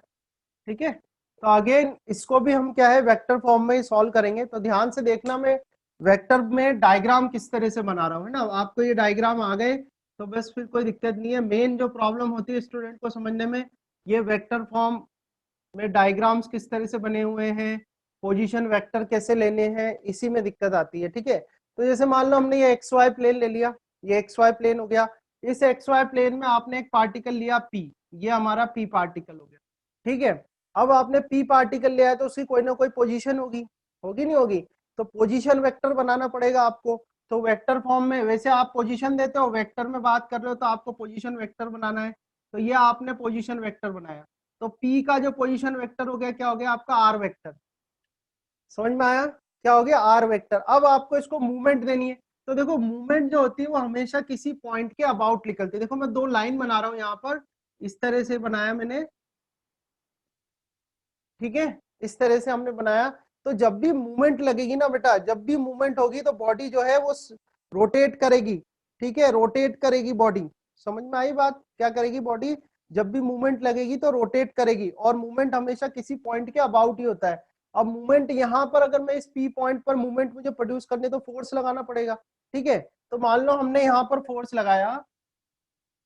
ठीक है। तो अगेन इसको भी हम क्या है वेक्टर फॉर्म में ही सॉल्व करेंगे। तो ध्यान से देखना, मैं वेक्टर में डायग्राम किस तरह से बना रहा हूँ, है ना। आपको ये डायग्राम आ गए तो बस फिर कोई दिक्कत नहीं है। मेन जो प्रॉब्लम होती है स्टूडेंट को समझने में, ये वेक्टर फॉर्म में डायग्राम्स किस तरह से बने हुए हैं, पोजीशन वेक्टर कैसे लेने हैं, इसी में दिक्कत आती है, ठीक है। तो जैसे मान लो हमने ये एक्स वाई प्लेन ले लिया, ये एक्स वाई प्लेन हो गया। इस एक्स वाई प्लेन में आपने एक पार्टिकल लिया पी, ये हमारा पी पार्टिकल हो गया, ठीक है। अब आपने पी पार्टिकल लिया है तो उसकी कोई ना कोई पोजीशन होगी, होगी नहीं होगी, तो पोजीशन वेक्टर बनाना पड़ेगा आपको। तो वेक्टर फॉर्म में, वैसे आप पोजीशन देते हो, वेक्टर में बात कर रहे हो तो आपको पोजीशन वेक्टर बनाना है, तो ये आपने पोजीशन वेक्टर बनाया। तो पी का जो पोजीशन वेक्टर हो गया क्या हो गया आपका आर वेक्टर, समझ में आया, क्या हो गया आर वेक्टर। अब आपको इसको मूवमेंट देनी है, तो देखो मूवमेंट जो होती है वो हमेशा किसी पॉइंट के अबाउट निकलती है। देखो मैं दो लाइन बना रहा हूं यहाँ पर, इस तरह से बनाया मैंने, ठीक है, इस तरह से हमने बनाया। तो जब भी मूवमेंट लगेगी ना बेटा, जब भी मूवमेंट होगी तो बॉडी जो है वो रोटेट करेगी, ठीक है, रोटेट करेगी बॉडी। समझ में आई बात, क्या करेगी बॉडी, जब भी मूवमेंट लगेगी तो रोटेट करेगी, और मूवमेंट हमेशा किसी पॉइंट के अबाउट ही होता है। अब मूवमेंट यहाँ पर, अगर मैं इस पी पॉइंट पर मूवमेंट मुझे प्रोड्यूस करने तो फोर्स लगाना पड़ेगा, ठीक है। तो मान लो हमने यहाँ पर फोर्स लगाया,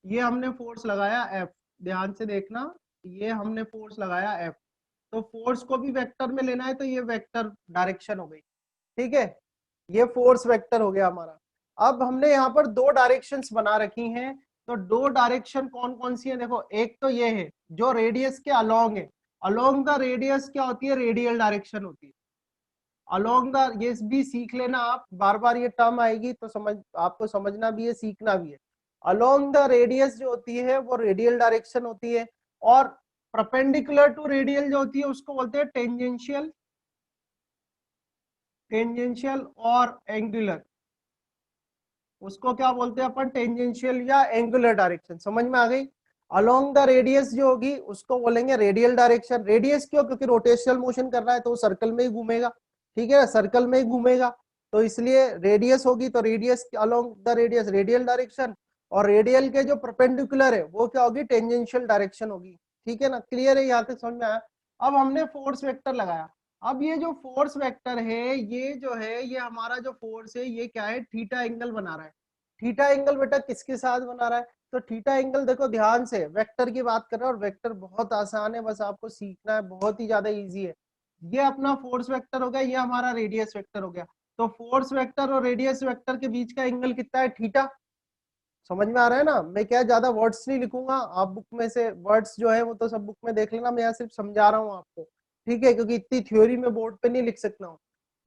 ये हमने फोर्स लगाया एफ, ध्यान से देखना, ये हमने फोर्स लगाया एफ। तो फोर्स को भी वेक्टर में लेना है तो ये वेक्टर डायरेक्शन हो गई, ठीक है, ये फोर्स वेक्टर हो गया हमारा। अब हमने यहाँ पर दो डायरेक्शंस बना रखी हैं, तो दो डायरेक्शन कौन कौन सी है, देखो एक तो ये है जो रेडियस के अलोंग है, अलोंग द रेडियस क्या होती है, रेडियल डायरेक्शन होती है। अलोंग द, ये भी सीख लेना आप, बार बार ये टर्म आएगी तो समझ, आपको समझना भी है सीखना भी है। अलोंग द रेडियस जो होती है वो रेडियल डायरेक्शन होती है, और परपेंडिकुलर टू रेडियल जो होती है उसको बोलते हैं टेंजेंशियल, टेंजेंशियल और एंगुलर, उसको क्या बोलते हैं अपन, टेंजेंशियल या एंगुलर डायरेक्शन। समझ में आ गई। अलोंग द रेडियस जो होगी उसको बोलेंगे रेडियल डायरेक्शन। रेडियस क्यों, क्योंकि रोटेशनल मोशन कर रहा है तो वो सर्कल में ही घूमेगा, ठीक है, सर्कल में ही घूमेगा, तो इसलिए रेडियस होगी, तो radius along the radius radial direction, और रेडियल के जो परपेंडिकुलर है वो क्या होगी, टेंजेंशियल डायरेक्शन होगी, ठीक है ना, क्लियर है, यहाँ तक समझ में आया। अब हमने फोर्स वेक्टर लगाया। अब ये जो फोर्स वेक्टर है, ये जो है, ये हमारा जो फोर्स है ये क्या है, थीटा एंगल बना रहा है। थीटा एंगल बेटा किसके साथ बना रहा है, तो थीटा एंगल देखो ध्यान से, वेक्टर की बात कर रहा है, और वेक्टर बहुत आसान है, बस आपको सीखना है, बहुत ही ज्यादा इजी है। ये अपना फोर्स वेक्टर हो गया, ये हमारा रेडियस वेक्टर हो गया। तो फोर्स वेक्टर और रेडियस वेक्टर के बीच का एंगल कितना है, थीटा। समझ में आ रहा है ना, मैं क्या ज्यादा वर्ड्स नहीं लिखूंगा, आप बुक में से वर्ड्स जो है वो तो सब बुक में देख लेना, मैं यहाँ सिर्फ समझा रहा हूँ आपको, ठीक है, क्योंकि इतनी थ्योरी में बोर्ड पे नहीं लिख सकता हूँ।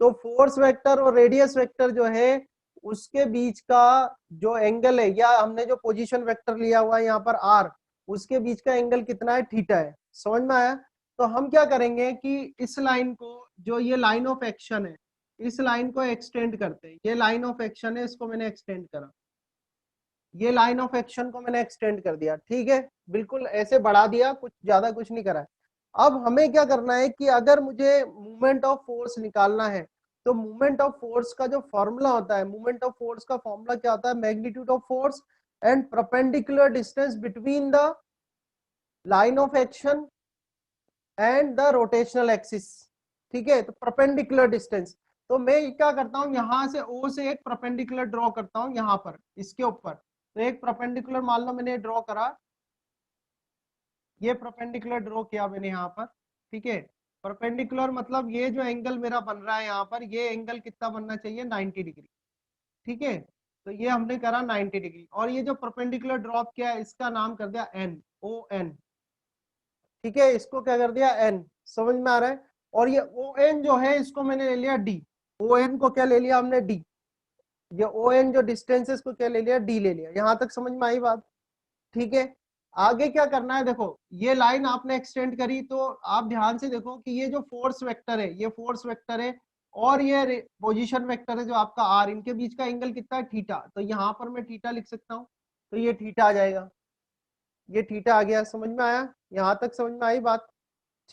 तो फोर्स वेक्टर और रेडियस वेक्टर जो है उसके बीच का जो एंगल है, या हमने जो पोजीशन वेक्टर लिया हुआ है यहाँ पर आर, उसके बीच का एंगल कितना है, थीटा है। समझ में आया। तो हम क्या करेंगे कि इस लाइन को, जो ये लाइन ऑफ एक्शन है, इस लाइन को एक्सटेंड करते हैं, ये लाइन ऑफ एक्शन है, इसको मैंने एक्सटेंड करा, ये लाइन ऑफ एक्शन को मैंने एक्सटेंड कर दिया, ठीक है, बिल्कुल ऐसे बढ़ा दिया, कुछ ज्यादा कुछ नहीं करा है। अब हमें क्या करना है कि अगर मुझे मूवमेंट ऑफ फोर्स निकालना है, तो मूवमेंट ऑफ फोर्स का जो फॉर्मूला होता है, मूवमेंट ऑफ फोर्स का फॉर्मूला क्या होता है, magnitude of force and perpendicular distance between the line of action and the rotational axis, ठीक है, तो परपेंडिकुलर डिस्टेंस। तो मैं क्या करता हूं, यहां से ओ से एक परपेंडिकुलर ड्रॉ करता हूं यहाँ पर इसके ऊपर, तो एक परपेंडिकुलर मान लो मैंने ड्रॉ करा, ये परपेंडिकुलर ड्रॉ किया मैंने यहाँ पर, ठीक है। परपेंडिकुलर मतलब ये जो एंगल मेरा बन रहा है यहाँ पर, ये एंगल कितना बनना चाहिए, 90 डिग्री, ठीक है। तो ये हमने करा 90 डिग्री, और ये जो परपेंडिकुलर ड्रॉप किया है इसका नाम कर दिया एन, ओ एन, ठीक है, इसको क्या कर दिया एन। समझ में आ रहा है। और ये ओ एन जो है इसको मैंने ले लिया डी, ओ एन को क्या ले लिया हमने, डी, ये ओ एन जो डिस्टेंस है इसको क्या ले लिया, डी ले लिया। यहां तक समझ में आई बात, ठीक है। आगे क्या करना है, देखो ये लाइन आपने एक्सटेंड करी, तो आप ध्यान से देखो कि ये जो फोर्स वेक्टर है, ये फोर्स वेक्टर है, और ये पोजीशन वेक्टर है जो आपका आर, इनके बीच का एंगल कितना है, थीटा। तो यहाँ पर मैं थीटा लिख सकता हूँ, तो ये थीटा आ जाएगा, ये थीटा आ गया। समझ में आया, यहाँ तक समझ में आई बात,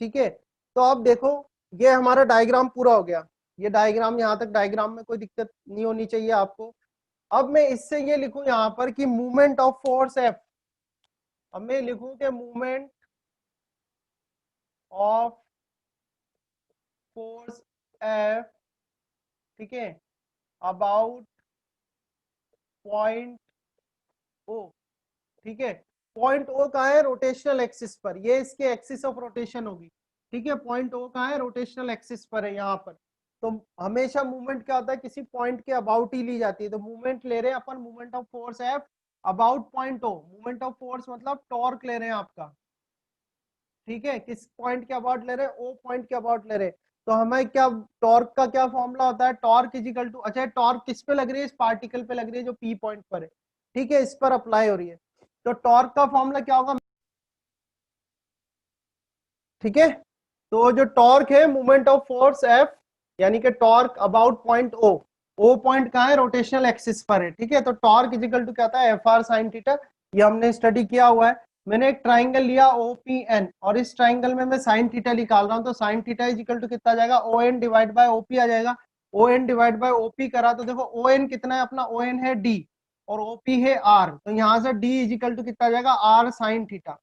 ठीक है। तो अब देखो ये हमारा डायग्राम पूरा हो गया, ये डायग्राम, यहाँ तक डायग्राम में कोई दिक्कत नहीं होनी चाहिए आपको। अब मैं इससे ये लिखूं यहाँ पर कि मूवमेंट ऑफ फोर्स एफ, अब मैं लिखूं कि मूवमेंट ऑफ फोर्स एफ, ठीक है, अबाउट पॉइंट ओ, ठीक है। पॉइंट ओ कहाँ है, रोटेशनल एक्सिस पर, ये इसके एक्सिस ऑफ रोटेशन होगी, ठीक है। पॉइंट ओ कहाँ है, रोटेशनल एक्सिस पर है यहाँ पर। तो हमेशा मूवमेंट क्या होता है, किसी पॉइंट के अबाउट ही ली जाती है, तो मूवमेंट ले रहे हैं अपन, movement of force F about point O, moment of force मतलब टॉर्क ले रहे हैं आपका, ठीक है, किस पॉइंट के अबाउट ले रहे हैं, ओ पॉइंट के अबाउट ले रहे हैं। तो हमें क्या, टॉर्क का क्या फॉर्मूला होता है, टॉर्क इज इक्वल टू, अच्छा टॉर्क किस पे लग रही है, इस पार्टिकल पे लग रही है जो पी पॉइंट पर है, ठीक है, इस पर अप्लाई हो रही है। तो टॉर्क का फॉर्मूला क्या होगा, ठीक है, तो जो टॉर्क है मोमेंट ऑफ फोर्स एफ, यानी कि torque about point O point कहाँ है, रोटेशनल एक्सिस पर है, ठीक है। तो टॉर्क इज इक्वल टू क्या था, एफ आर साइन थीटा, ये हमने स्टडी किया हुआ है। मैंने एक ट्राइंगल लिया ओ पी एन, और इस ट्राइंगल में मैं साइन थीटा निकाल रहा हूं, तो sine theta is equal to कितना आ जाएगा, O N divide by O P आ जाएगा। O N divide by O P करा तो देखो ओ एन कितना है अपना, ओ एन है डी और ओ पी है आर, तो यहां से डी इज इक्वल टू कितना आ जाएगा, आर साइन थीटा।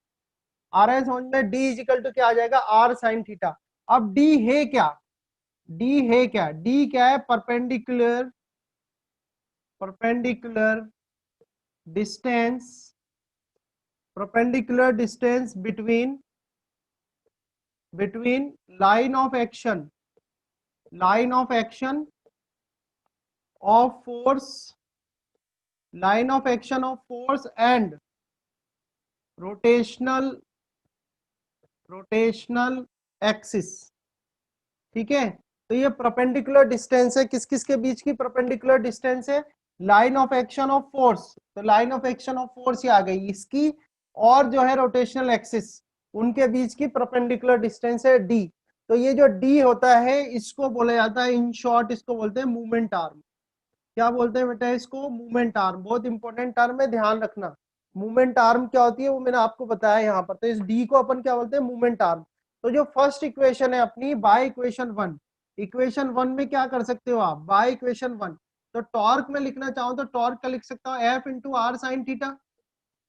आ रहा है समझ में, डी इज इक्वल टू क्या आ जाएगा, आर साइन थीटा। अब डी है क्या, डी है क्या, डी क्या है, perpendicular, perpendicular distance, perpendicular distance between, between line of action, line of action of force, line of action of force and rotational, rotational axis, ठीक है। तो ये परपेंडिकुलर डिस्टेंस है, किस किस के बीच की परपेंडिकुलर डिस्टेंस है, line of action of force, तो line of action of force ही आ गई इसकी, और जो है रोटेशनल एक्सिस, उनके बीच की परपेंडिकुलर डिस्टेंस है डी। तो ये जो डी होता है इसको बोला जाता है, इन शॉर्ट इसको बोलते हैं मूवमेंट आर्म। क्या बोलते हैं बेटा इसको, मूवमेंट आर्म, बहुत इंपॉर्टेंट टर्म है, ध्यान रखना। मूवमेंट आर्म क्या होती है वो मैंने आपको बताया यहाँ पर, तो इस डी को अपन क्या बोलते हैं, मूवमेंट आर्म। तो जो फर्स्ट इक्वेशन है अपनी, by equation one, equation one में क्या कर सकते हो आप, बाय इक्वेशन वन, तो टॉर्क में लिखना चाहूं तो टॉर्क का लिख सकता हूँ F into R sine theta,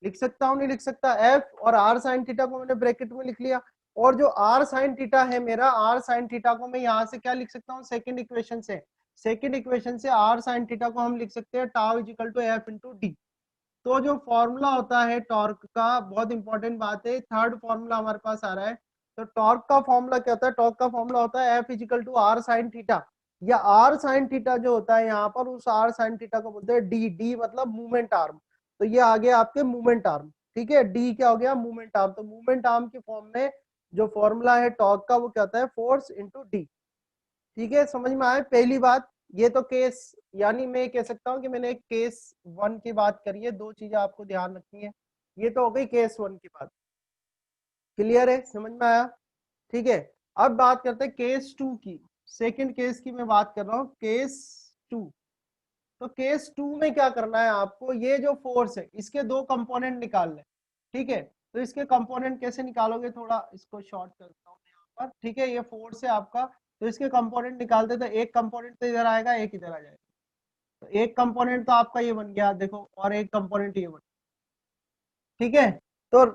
लिख सकता हूँ नहीं लिख सकता, एफ और आर साइन थीटा को मैंने ब्रैकेट में लिख लिया, और जो आर साइन थीटा है मेरा, आर साइन थीटा को मैं यहाँ से क्या लिख सकता हूँ, सेकंड इक्वेशन से, सेकंड इक्वेशन से आर साइन थीटा को हम लिख सकते हैं tau is equal to F into D. तो जो फॉर्मूला होता है टॉर्क का, बहुत इंपॉर्टेंट बात है, थर्ड फॉर्मूला हमारे पास आ रहा है। तो टॉर्क का फॉर्मूला क्या होता है, टॉर्क का फॉर्मूला होता है F is equal to R sine theta, या आर साइन थीटा जो होता है यहाँ पर, उस आर साइन थीटा को बोलते हैं डी, डी मतलब मूवमेंट आर्म। तो ये आ गया आपके मूवमेंट आर्म, ठीक है, डी क्या हो गया, मूवमेंट आर्म। तो मूवमेंट आर्म के फॉर्म में जो फॉर्मूला है टॉर्क का वो क्या होता है, फोर्स इंटू डी, ठीक है, समझ में आए पहली बात। ये तो केस, यानी मैं कह सकता हूं कि मैंने एक केस वन की बात करी है, दो चीजें आपको ध्यान रखनी है, ये तो हो गई केस वन की बात, क्लियर है, समझ में आया, ठीक है। अब बात करते हैं केस टू की, सेकंड केस की मैं बात कर रहा हूं, केस टू। तो केस टू में क्या करना है आपको, ये जो फोर्स है इसके दो कंपोनेंट निकालने, ठीक है। तो इसके कंपोनेंट कैसे निकालोगे, थोड़ा इसको शॉर्ट करता हूँ यहाँ पर, ठीक है, ये फोर्स है आपका, तो इसके कंपोनेंट निकालते तो एक कंपोनेंट तो इधर आएगा, एक इधर आ जाएगा, तो एक कंपोनेंट तो आपका ये बन गया देखो, और एक कंपोनेंट ये बन गया, ठीक है। तो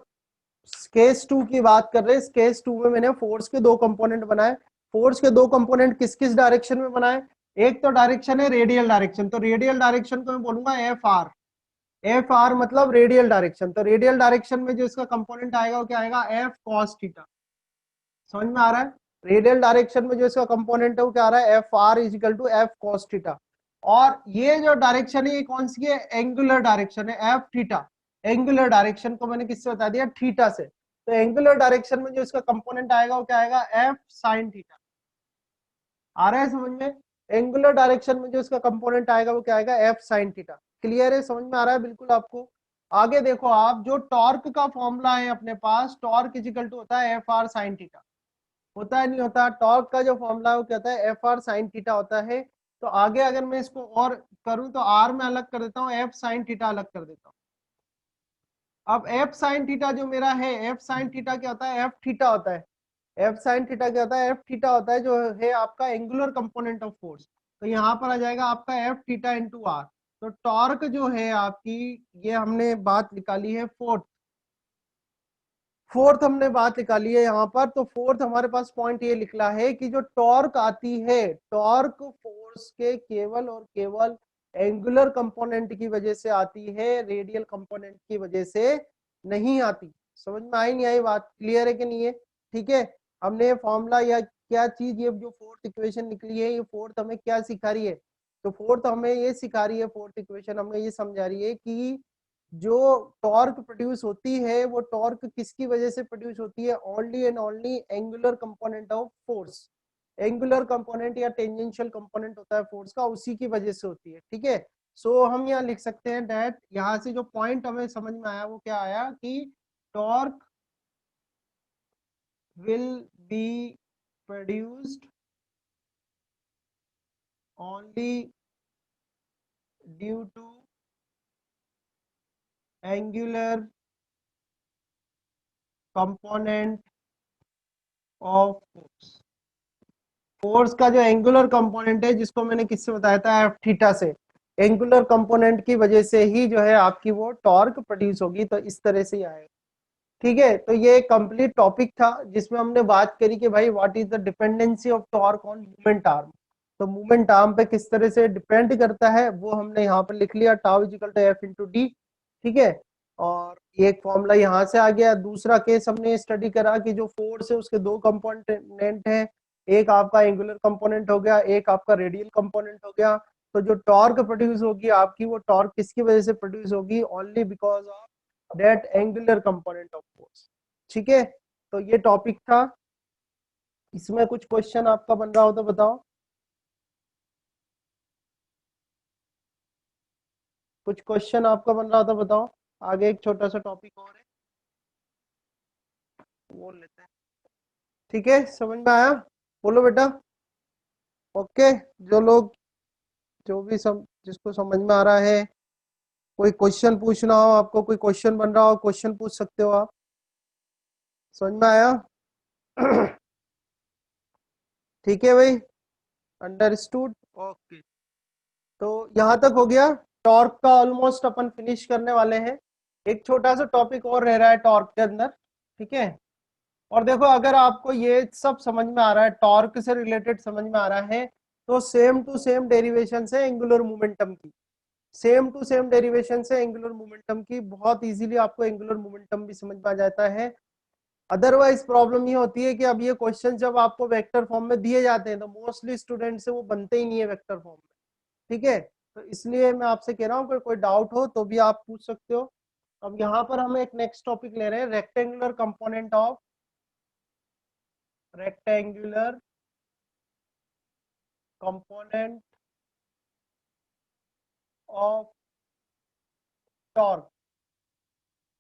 केस टू की बात कर रहे हैं, इस केस टू में मैंने फोर्स के दो कंपोनेंट बनाए, फोर्स के दो कंपोनेंट किस किस डायरेक्शन में बनाए, एक तो डायरेक्शन है रेडियल डायरेक्शन, तो रेडियल डायरेक्शन को मैं बोलूंगा एफ आर, एफ आर मतलब रेडियल डायरेक्शन, तो रेडियल डायरेक्शन में जो इसका कंपोनेंट आएगा वो क्या आएगा, एफ कॉस थीटा, समझ में आ रहा है। रेडियल डायरेक्शन में जो इसका कंपोनेंट है वो क्या आ रहा है, F R is equal to F cos theta. और ये जो डायरेक्शन है ये कौन सी है, एंगुलर डायरेक्शन है, एफ थीटा। एंगुलर डायरेक्शन को मैंने किससे बता दिया, थीटा से। तो एंगुलर डायरेक्शन में जो इसका कंपोनेंट आएगा वो क्या आएगा, एफ साइन थीटा। आ रहा है समझ में, एंगुलर डायरेक्शन में जो इसका कंपोनेंट आएगा वो क्या आएगा, एफ साइन थीटा। क्लियर है, समझ में आ रहा है बिल्कुल आपको। आगे देखो आप, जो टॉर्क का फॉर्मूला है अपने पास, टॉर्क इजिकल टू होता है एफ आर साइन थीटा, होता है नहीं होता, टॉर्क का जो फॉर्मूला है वो कहता है एफ आर साइन थीटा होता है। तो आगे अगर मैं इसको और करूं तो आर में अलग कर देता हूँ, एफ साइन थीटा अलग कर देता हूँ। अब एफ साइन थीटा जो मेरा है, एफ साइन थीटा क्या होता है, एफ थीटा होता है, एफ साइन थीटा क्या होता है, एफ थीटा होता है जो है आपका एंगुलर कंपोनेंट ऑफ फोर्स। तो यहाँ पर आ जाएगा आपका एफ थीटा इंटू आर। तो टॉर्क जो है आपकी, ये हमने बात निकाली है फोर्थ, फोर्थ हमने बात निकाली है यहाँ पर। तो फोर्थ हमारे पास पॉइंट ये निकला है कि जो टॉर्क आती है, टॉर्क फोर्स के केवल और केवल एंगुलर कंपोनेंट की वजह से आती है, रेडियल कंपोनेंट की वजह से नहीं आती। समझ में आई नहीं आई बात, क्लियर है कि नहीं है, ठीक है। हमने फॉर्मूला या क्या चीज, ये जो फोर्थ इक्वेशन निकली है, ये फोर्थ हमें क्या सिखा रही है, तो फोर्थ हमें ये सिखा रही है, फोर्थ इक्वेशन हमें ये समझा रही है कि जो टॉर्क प्रोड्यूस होती है वो टॉर्क किसकी वजह से प्रोड्यूस होती है? Only and only angular component of force. Angular component या टेंजेंशियल कंपोनेंट होता है फोर्स का, उसी की वजह से होती है। ठीक है, सो हम यहाँ लिख सकते हैं दैट, यहाँ से जो पॉइंट हमें समझ में आया वो क्या आया कि torque will be produced only due to angular component of force. Force का जो एंगुलर कंपोनेंट है, जिसको मैंने किससे बताया था? एफ थीटा से। एंगुलर कंपोनेंट की वजह से ही जो है आपकी वो टॉर्क प्रोड्यूस होगी। तो इस तरह से ही आएगा। ठीक है, तो ये एक कंप्लीट टॉपिक था जिसमें हमने बात करी कि भाई what is the dependency of torque on movement arm. तो मूवमेंट आर्म पे किस तरह से डिपेंड करता है वो हमने यहाँ पर लिख लिया, tau is equal to F into D. ठीक है, और ये एक फॉर्मूला यहाँ से आ गया। दूसरा केस हमने स्टडी करा कि जो फोर्स है उसके दो कंपोनेंट हैं, एक आपका एंगुलर कंपोनेंट हो गया, एक आपका रेडियल कंपोनेंट हो गया। तो जो टॉर्क प्रोड्यूस होगी आपकी, वो टॉर्क किसकी वजह से प्रोड्यूस होगी? Only because of that angular component of force. ठीक है, तो ये टॉपिक था। इसमें कुछ क्वेश्चन आपका बन रहा हो तो बताओ। कुछ क्वेश्चन आपका बन रहा हो तो बताओ। आगे एक छोटा सा टॉपिक और है, वो लेते हैं। ठीक है, समझ में आया? बोलो बेटा। ओके, जो लोग, जो भी जिसको समझ में आ रहा है, कोई क्वेश्चन पूछना हो आपको, कोई क्वेश्चन बन रहा हो, क्वेश्चन पूछ सकते हो आप। समझ में आया? ठीक है भाई, अंडरस्टूड। ओके, तो यहाँ तक हो गया। टॉर्क का ऑलमोस्ट अपन फिनिश करने वाले हैं। एक छोटा सा टॉपिक और रह रहा है टॉर्क के अंदर। ठीक है, और देखो अगर आपको ये सब समझ में आ रहा है, टॉर्क से रिलेटेड समझ में आ रहा है, तो सेम टू सेम डेरिवेशन से एंगुलर मोमेंटम की, सेम टू सेम डेरिवेशन से एंगुलर मोमेंटम की बहुत इजीली आपको एंगुलर मोमेंटम भी समझ में आ जाता है। अदरवाइज प्रॉब्लम ये होती है कि अब ये क्वेश्चन जब आपको वेक्टर फॉर्म में दिए जाते हैं तो मोस्टली स्टूडेंट से वो बनते ही नहीं है वेक्टर फॉर्म में। ठीक है, तो इसलिए मैं आपसे कह रहा हूँ कोई डाउट हो तो भी आप पूछ सकते हो। अब यहाँ पर हम एक नेक्स्ट टॉपिक ले रहे हैं, rectangular component of, rectangular component of torque.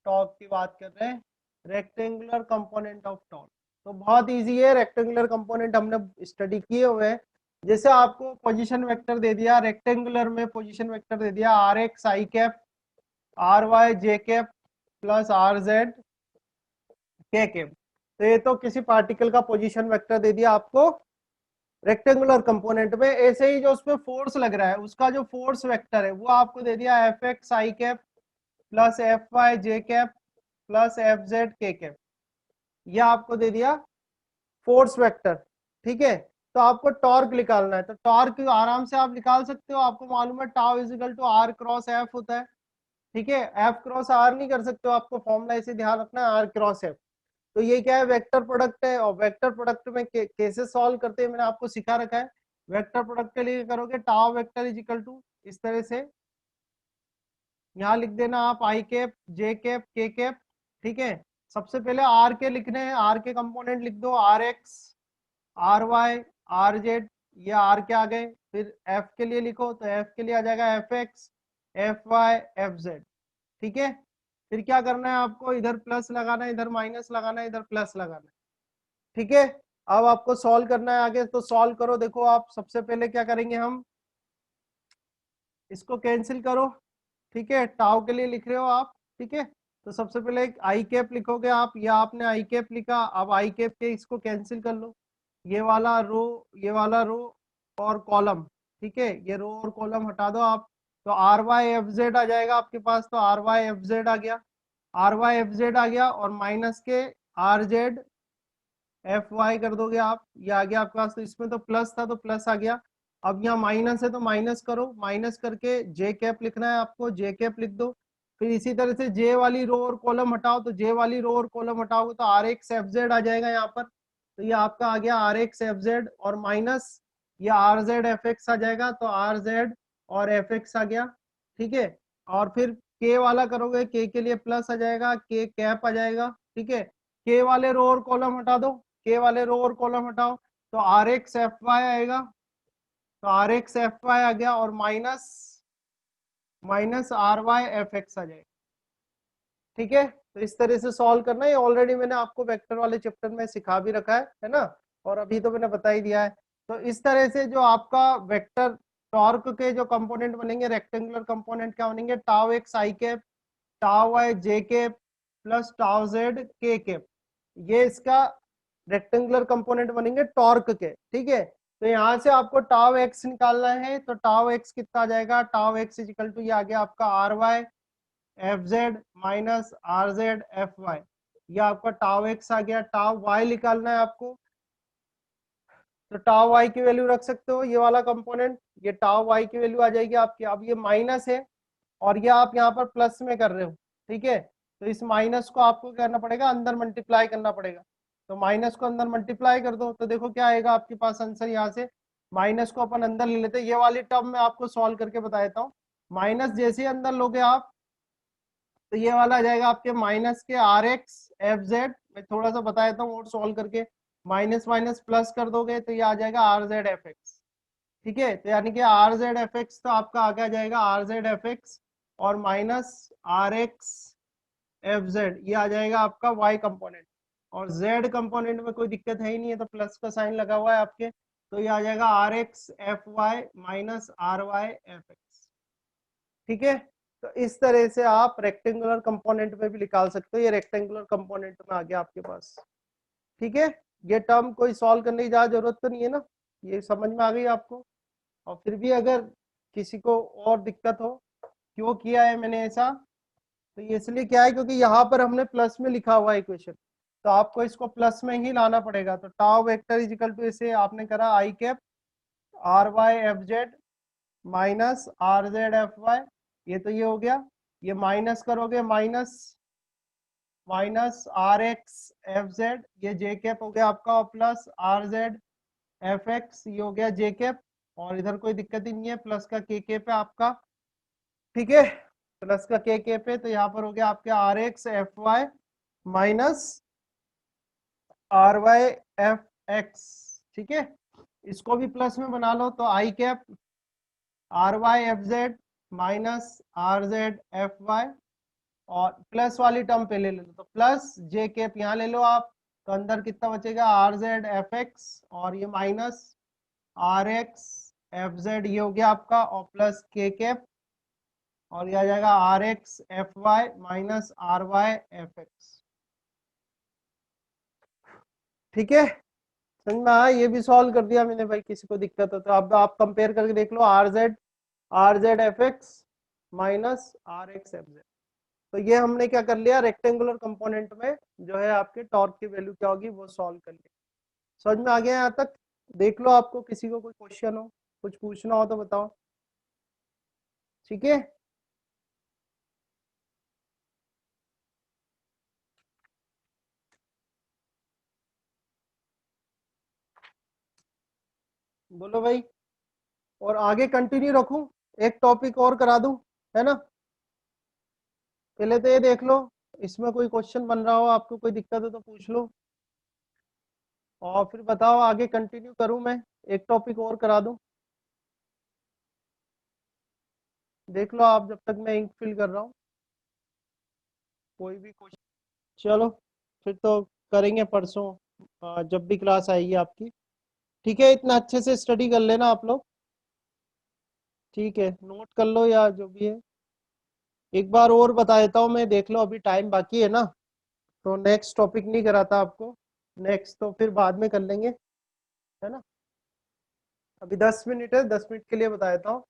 Torque की बात कर रहे हैं, रेक्टेंगुलर कंपोनेंट ऑफ टॉर्क। तो बहुत इजी है, रेक्टेंगुलर कंपोनेंट हमने स्टडी किए हुए हैं। जैसे आपको पोजीशन वेक्टर दे दिया, रेक्टेंगुलर में पोजीशन वेक्टर दे दिया R X I cap, R Y J cap, plus R Z K cap. तो ये तो किसी पार्टिकल का पोजीशन वेक्टर दे दिया आपको रेक्टेंगुलर कंपोनेंट में। ऐसे ही जो उसमें फोर्स लग रहा है उसका जो फोर्स वेक्टर है वो आपको दे दिया F x I cap plus F Y J cap plus F Z K cap. यह आपको दे दिया फोर्स वेक्टर। ठीक है, तो आपको टॉर्क निकालना है, तो टॉर्क आराम से आप निकाल सकते हो। आपको मालूम है tau is equal to R cross F होता है। ठीक है, एफ क्रॉस आर नहीं कर सकते हो, आपको फॉर्मूला ऐसे ध्यान रखना है, आर क्रॉस एफ। तो ये क्या है? वेक्टर प्रोडक्ट है, और वेक्टर प्रोडक्ट में कैसे सॉल्व करते हैं मैंने आपको सिखा रखा है। वेक्टर प्रोडक्ट के लिए करोगे tau vector is equal to इस तरह से, यहाँ लिख देना आप I cap J cap K cap. ठीक है, सबसे पहले आर के लिखने हैं, आर के कंपोनेंट लिख दो, R X R Y R Z, ये आर के आ गए। फिर एफ के लिए लिखो, तो एफ के लिए आ जाएगा F X F Y F Z. ठीक है, फिर क्या करना है आपको? इधर प्लस लगाना है, इधर माइनस लगाना है, इधर प्लस लगाना है। ठीक है, अब आपको सॉल्व करना है आगे, तो सॉल्व करो। देखो आप सबसे पहले क्या करेंगे, हम इसको कैंसिल करो। ठीक है, टाउ के लिए लिख रहे हो आप। ठीक है, तो सबसे पहले एक आई कैप लिखोगे आप, या आपने आई कैप लिखा, अब आई कैप के इसको कैंसिल कर लो, ये वाला रो, ये वाला रो और कॉलम। ठीक है, ये रो और कॉलम हटा दो आप, तो आर वाई एफ जेड आ जाएगा आपके पास। तो आर वाई एफ जेड आ गया, आर वाई एफ जेड आ गया, और माइनस के आर जेड एफ वाई कर दोगे आप, ये आ गया आपके पास। तो इसमें तो प्लस था तो प्लस आ गया। अब यहाँ माइनस है तो माइनस करो, माइनस करके जे कैप लिखना है आपको, जे कैप लिख दो। फिर इसी तरह से जे वाली रो और कॉलम हटाओ, तो जे वाली रो और कॉलम हटाओगे तो आर एक्स एफ जेड आ जाएगा यहाँ पर। तो ये आपका आ गया आर एक्स एफ जेड, और माइनस ये आर जेड एफ एक्स आ जाएगा, तो आर जेड और एफ एक्स आ गया। ठीक है, और फिर के वाला करोगे, के लिए प्लस आ जाएगा, के कैप आ जाएगा, ठीक है। के वाले रो और कॉलम हटा दो, के वाले रो और कॉलम हटाओ, तो आर एक्स एफ वाई आएगा, तो आर एक्स एफ वाई आ गया, और minus R Y F X आ जाएगा, ठीक है। तो इस तरह से सॉल्व करना, ये ऑलरेडी मैंने आपको वेक्टर वाले चैप्टर में सिखा भी रखा है ना, और अभी तो मैंने बता ही दिया है। तो इस तरह से जो आपका वेक्टर टॉर्क के जो कंपोनेंट बनेंगे, रेक्टेंगुलर कंपोनेंट क्या बनेंगे, tau x I cap, tau Y J cap, plus tau Z K cap, ये इसका रेक्टेंगुलर कंपोनेंट बनेंगे टॉर्क के, ठीक है। तो यहाँ से आपको टाउ एक्स निकालना है, तो टाउ एक्स कितना आ जाएगा, टाउ एक्स इजिकल टू ये आ गया आपका R Y F Z minus R Z F Y, ये आपका टाउ एक्स आ गया। टाउ वाई निकालना है आपको, तो टाउ वाई की वैल्यू रख सकते हो, ये वाला कंपोनेंट, ये टाउ वाई की वैल्यू आ जाएगी आपकी। अब ये माइनस है और ये आप यहाँ पर प्लस में कर रहे हो, ठीक है। तो इस माइनस को आपको क्या करना पड़ेगा, अंदर मल्टीप्लाई करना पड़ेगा, तो माइनस को अंदर मल्टीप्लाई कर दो, तो देखो क्या आएगा आपके पास आंसर। यहाँ से माइनस को अपन अंदर ले लेते हैं, ये वाली टर्म मैं आपको सॉल्व करके बता देता हूँ। माइनस जैसे ही अंदर लोगे आप, तो ये वाला आ जाएगा आपके माइनस के आर एक्स एफ जेड, मैं थोड़ा सा बता देता हूँ और सॉल्व करके, माइनस माइनस प्लस कर दोगे तो ये आ जाएगा आर जेड एफ एक्स, ठीक है। तो यानी कि आर जेड एफ एक्स तो आपका आगे आ जाएगा आर जेड एफ एक्स, और minus R X F Z, ये आ जाएगा आपका वाई कंपोनेंट, और जेड कंपोनेंट में कोई दिक्कत है ही नहीं है, तो प्लस का साइन लगा हुआ है आपके, तो ये आ जाएगा R X F Y minus R Y F X, ठीक है। तो इस तरह से आप रेक्टेंगुलर कंपोनेंट में भी निकाल सकते हो, ये रेक्टेंगुलर कंपोनेंट में आ गया आपके पास, ठीक है। ये टर्म कोई सॉल्व करने की ज्यादा जरूरत तो नहीं है ना, ये समझ में आ गई आपको। और फिर भी अगर किसी को और दिक्कत हो, क्यों किया है मैंने ऐसा, तो ये इसलिए क्या है क्योंकि यहाँ पर हमने प्लस में लिखा हुआ है इक्वेशन, तो आपको इसको प्लस में ही लाना पड़ेगा। तो tau vector is equal to, इसे आपने करा I cap R Y F Z minus R Z F Y, ये तो ये हो गया, ये माइनस करोगे minus R X F Z, ये जे कैप हो गया आपका, और plus R Z F X, ये हो गया जे कैप, और इधर कोई दिक्कत ही नहीं है, प्लस का के कैप है आपका, ठीक है। प्लस का के कैप है, तो यहाँ पर हो गया आपके R X F Y minus R Y F X, ठीक है। इसको भी प्लस में बना लो, तो I cap R Y F Z minus R Z F Y, और प्लस वाली टर्म पे ले लो, तो प्लस जे कैप यहाँ ले लो आप, तो अंदर कितना बचेगा आर जेड एफ एक्स, और ये minus R X F Z, ये हो गया आपका, और प्लस के कैप, और ये आ जाएगा R X F Y minus R Y F X, ठीक है। समझ में आया, ये भी सॉल्व कर दिया मैंने भाई, किसी को दिक्कत हो तो अब आप कंपेयर करके देख लो, R Z F X minus R X F Z, तो ये हमने क्या कर लिया, रेक्टेंगुलर कंपोनेंट में जो है आपके टॉर्क की वैल्यू क्या होगी वो सॉल्व कर लिया। समझ में आ गया यहाँ तक, देख लो, आपको किसी को कोई क्वेश्चन हो, कुछ पूछना हो तो बताओ, ठीक है। बोलो भाई, और आगे कंटिन्यू रखूं, एक टॉपिक और करा दूं, है ना। पहले तो ये देख लो, इसमें कोई क्वेश्चन बन रहा हो, आपको कोई दिक्कत हो तो पूछ लो, और फिर बताओ आगे कंटिन्यू करूं मैं, एक टॉपिक और करा दूं, देख लो आप, जब तक मैं इंक फिल कर रहा हूँ कोई भी क्वेश्चन। चलो, फिर तो करेंगे परसों, जब भी क्लास आएगी आपकी, ठीक है। इतना अच्छे से स्टडी कर लेना आप लोग, ठीक है, नोट कर लो या जो भी है। एक बार और बता देता हूँ मैं, देख लो अभी टाइम बाकी है ना, तो नेक्स्ट टॉपिक नहीं कराता आपको, नेक्स्ट तो फिर बाद में कर लेंगे, है ना। अभी 10 मिनट है, 10 मिनट के लिए बता देता हूँ।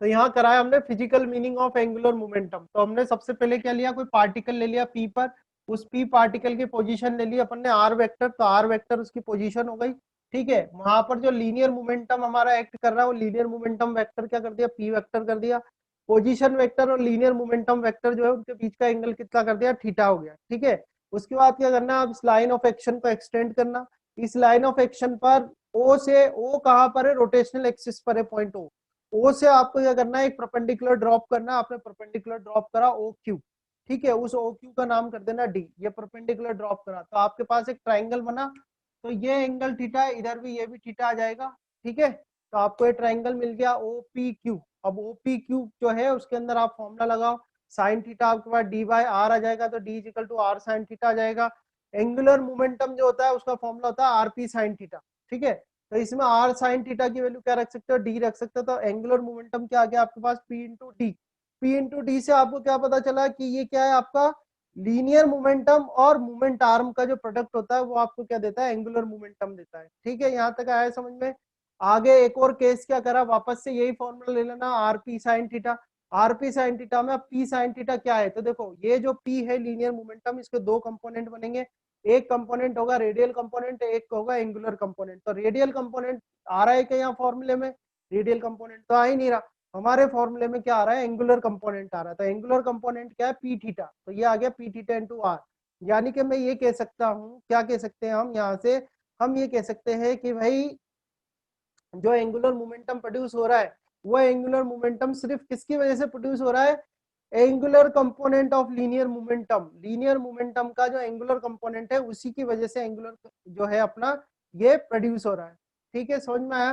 तो यहाँ कराया हमने physical meaning of angular momentum, तो हमने सबसे पहले क्या लिया, कोई पार्टिकल ले लिया पी पर, उस पी पार्टिकल की पोजीशन ले ली अपन ने आर वेक्टर, तो आर वेक्टर उसकी पोजीशन हो गई, ठीक है। वहां पर जो लीनियर मोमेंटम हमारा एक्ट कर रहा है, वो लीनियर मोमेंटम वेक्टर क्या कर दिया, पी वेक्टर कर दिया। पोजीशन वेक्टर और लीनियर मोमेंटम वेक्टर जो है उनके बीच का एंगल कितना कर दिया, थीटा हो गया, ठीक है। उसके बाद क्या करना, अब इस लाइन ऑफ एक्शन को एक्सटेंड करना, इस लाइन ऑफ एक्शन पर ओ से, ओ कहां पर है, रोटेशनल एक्सिस पर है, पॉइंट ओ, ओ से आपको क्या करना है, एक परपेंडिकुलर ड्रॉप करना है, आपने परपेंडिकुलर ड्रॉप करा ओ क्यू, ठीक है, उस ओ क्यू का नाम कर देना डी, ये परपेंडिकुलर ड्रॉप करा तो आपके पास एक ट्राइंगल बना, तो ये एंगल थीटा है, इधर भी ये भी थीटा आ जाएगा, ठीक है, तो आपको ये ट्राइंगल मिल गया ओ पी क्यू। अब ओ पी क्यू जो है उसके अंदर आप फॉर्मूला लगाओ, साइन थीटा आपके पास डी बाई आर आ जाएगा, तो D is equal to R sine theta आ जाएगा। एंगुलर मोमेंटम जो होता है उसका फॉर्मूला होता है आर पी साइन थीटा, ठीक है, तो इसमें आर साइन थीटा की वैल्यू क्या रख सकते हो, डी रख सकते हो, तो एंगुलर मोमेंटम क्या आ गया आपके पास, P into D. P into D से आपको क्या पता चला कि ये क्या है आपका लीनियर मोमेंटम और मोमेंट आर्म का जो प्रोडक्ट होता है वो आपको क्या देता है, एंगुलर मोमेंटम देता है, ठीक है, यहाँ तक आया समझ में। आगे एक और केस क्या करा, वापस से यही फॉर्मूला ले लेना, R P sine theta. R P sine theta में अब पी साइन थीटा क्या है, तो देखो ये जो पी है लीनियर मोमेंटम, इसके दो कंपोनेंट बनेंगे, एक कंपोनेंट होगा रेडियल कंपोनेंट, एक होगा एंगुलर कंपोनेंट। तो रेडियल कंपोनेंट आ रहा है क्या यहाँ फॉर्मूले में, रेडियल कंपोनेंट तो आ ही नहीं रहा, हमारे फॉर्मूले में क्या आ रहा है, एंगुलर कंपोनेंट आ रहा है, तो एंगुलर कंपोनेंट क्या है, पी थीटा, तो ये आ गया पी थीटा इंटू आर। यानी कि मैं ये कह सकता हूँ, क्या कह सकते हैं हम यहाँ से, हम ये कह सकते हैं कि भाई जो एंगुलर मोमेंटम प्रोड्यूस हो रहा है वो एंगुलर मोमेंटम सिर्फ किसकी वजह से प्रोड्यूस हो रहा है, angular component of linear momentum, linear momentum का जो एंगुलर कंपोनेंट है उसी की वजह से एंगुलर जो है अपना ये प्रोड्यूस हो रहा है, ठीक है, समझ में आया।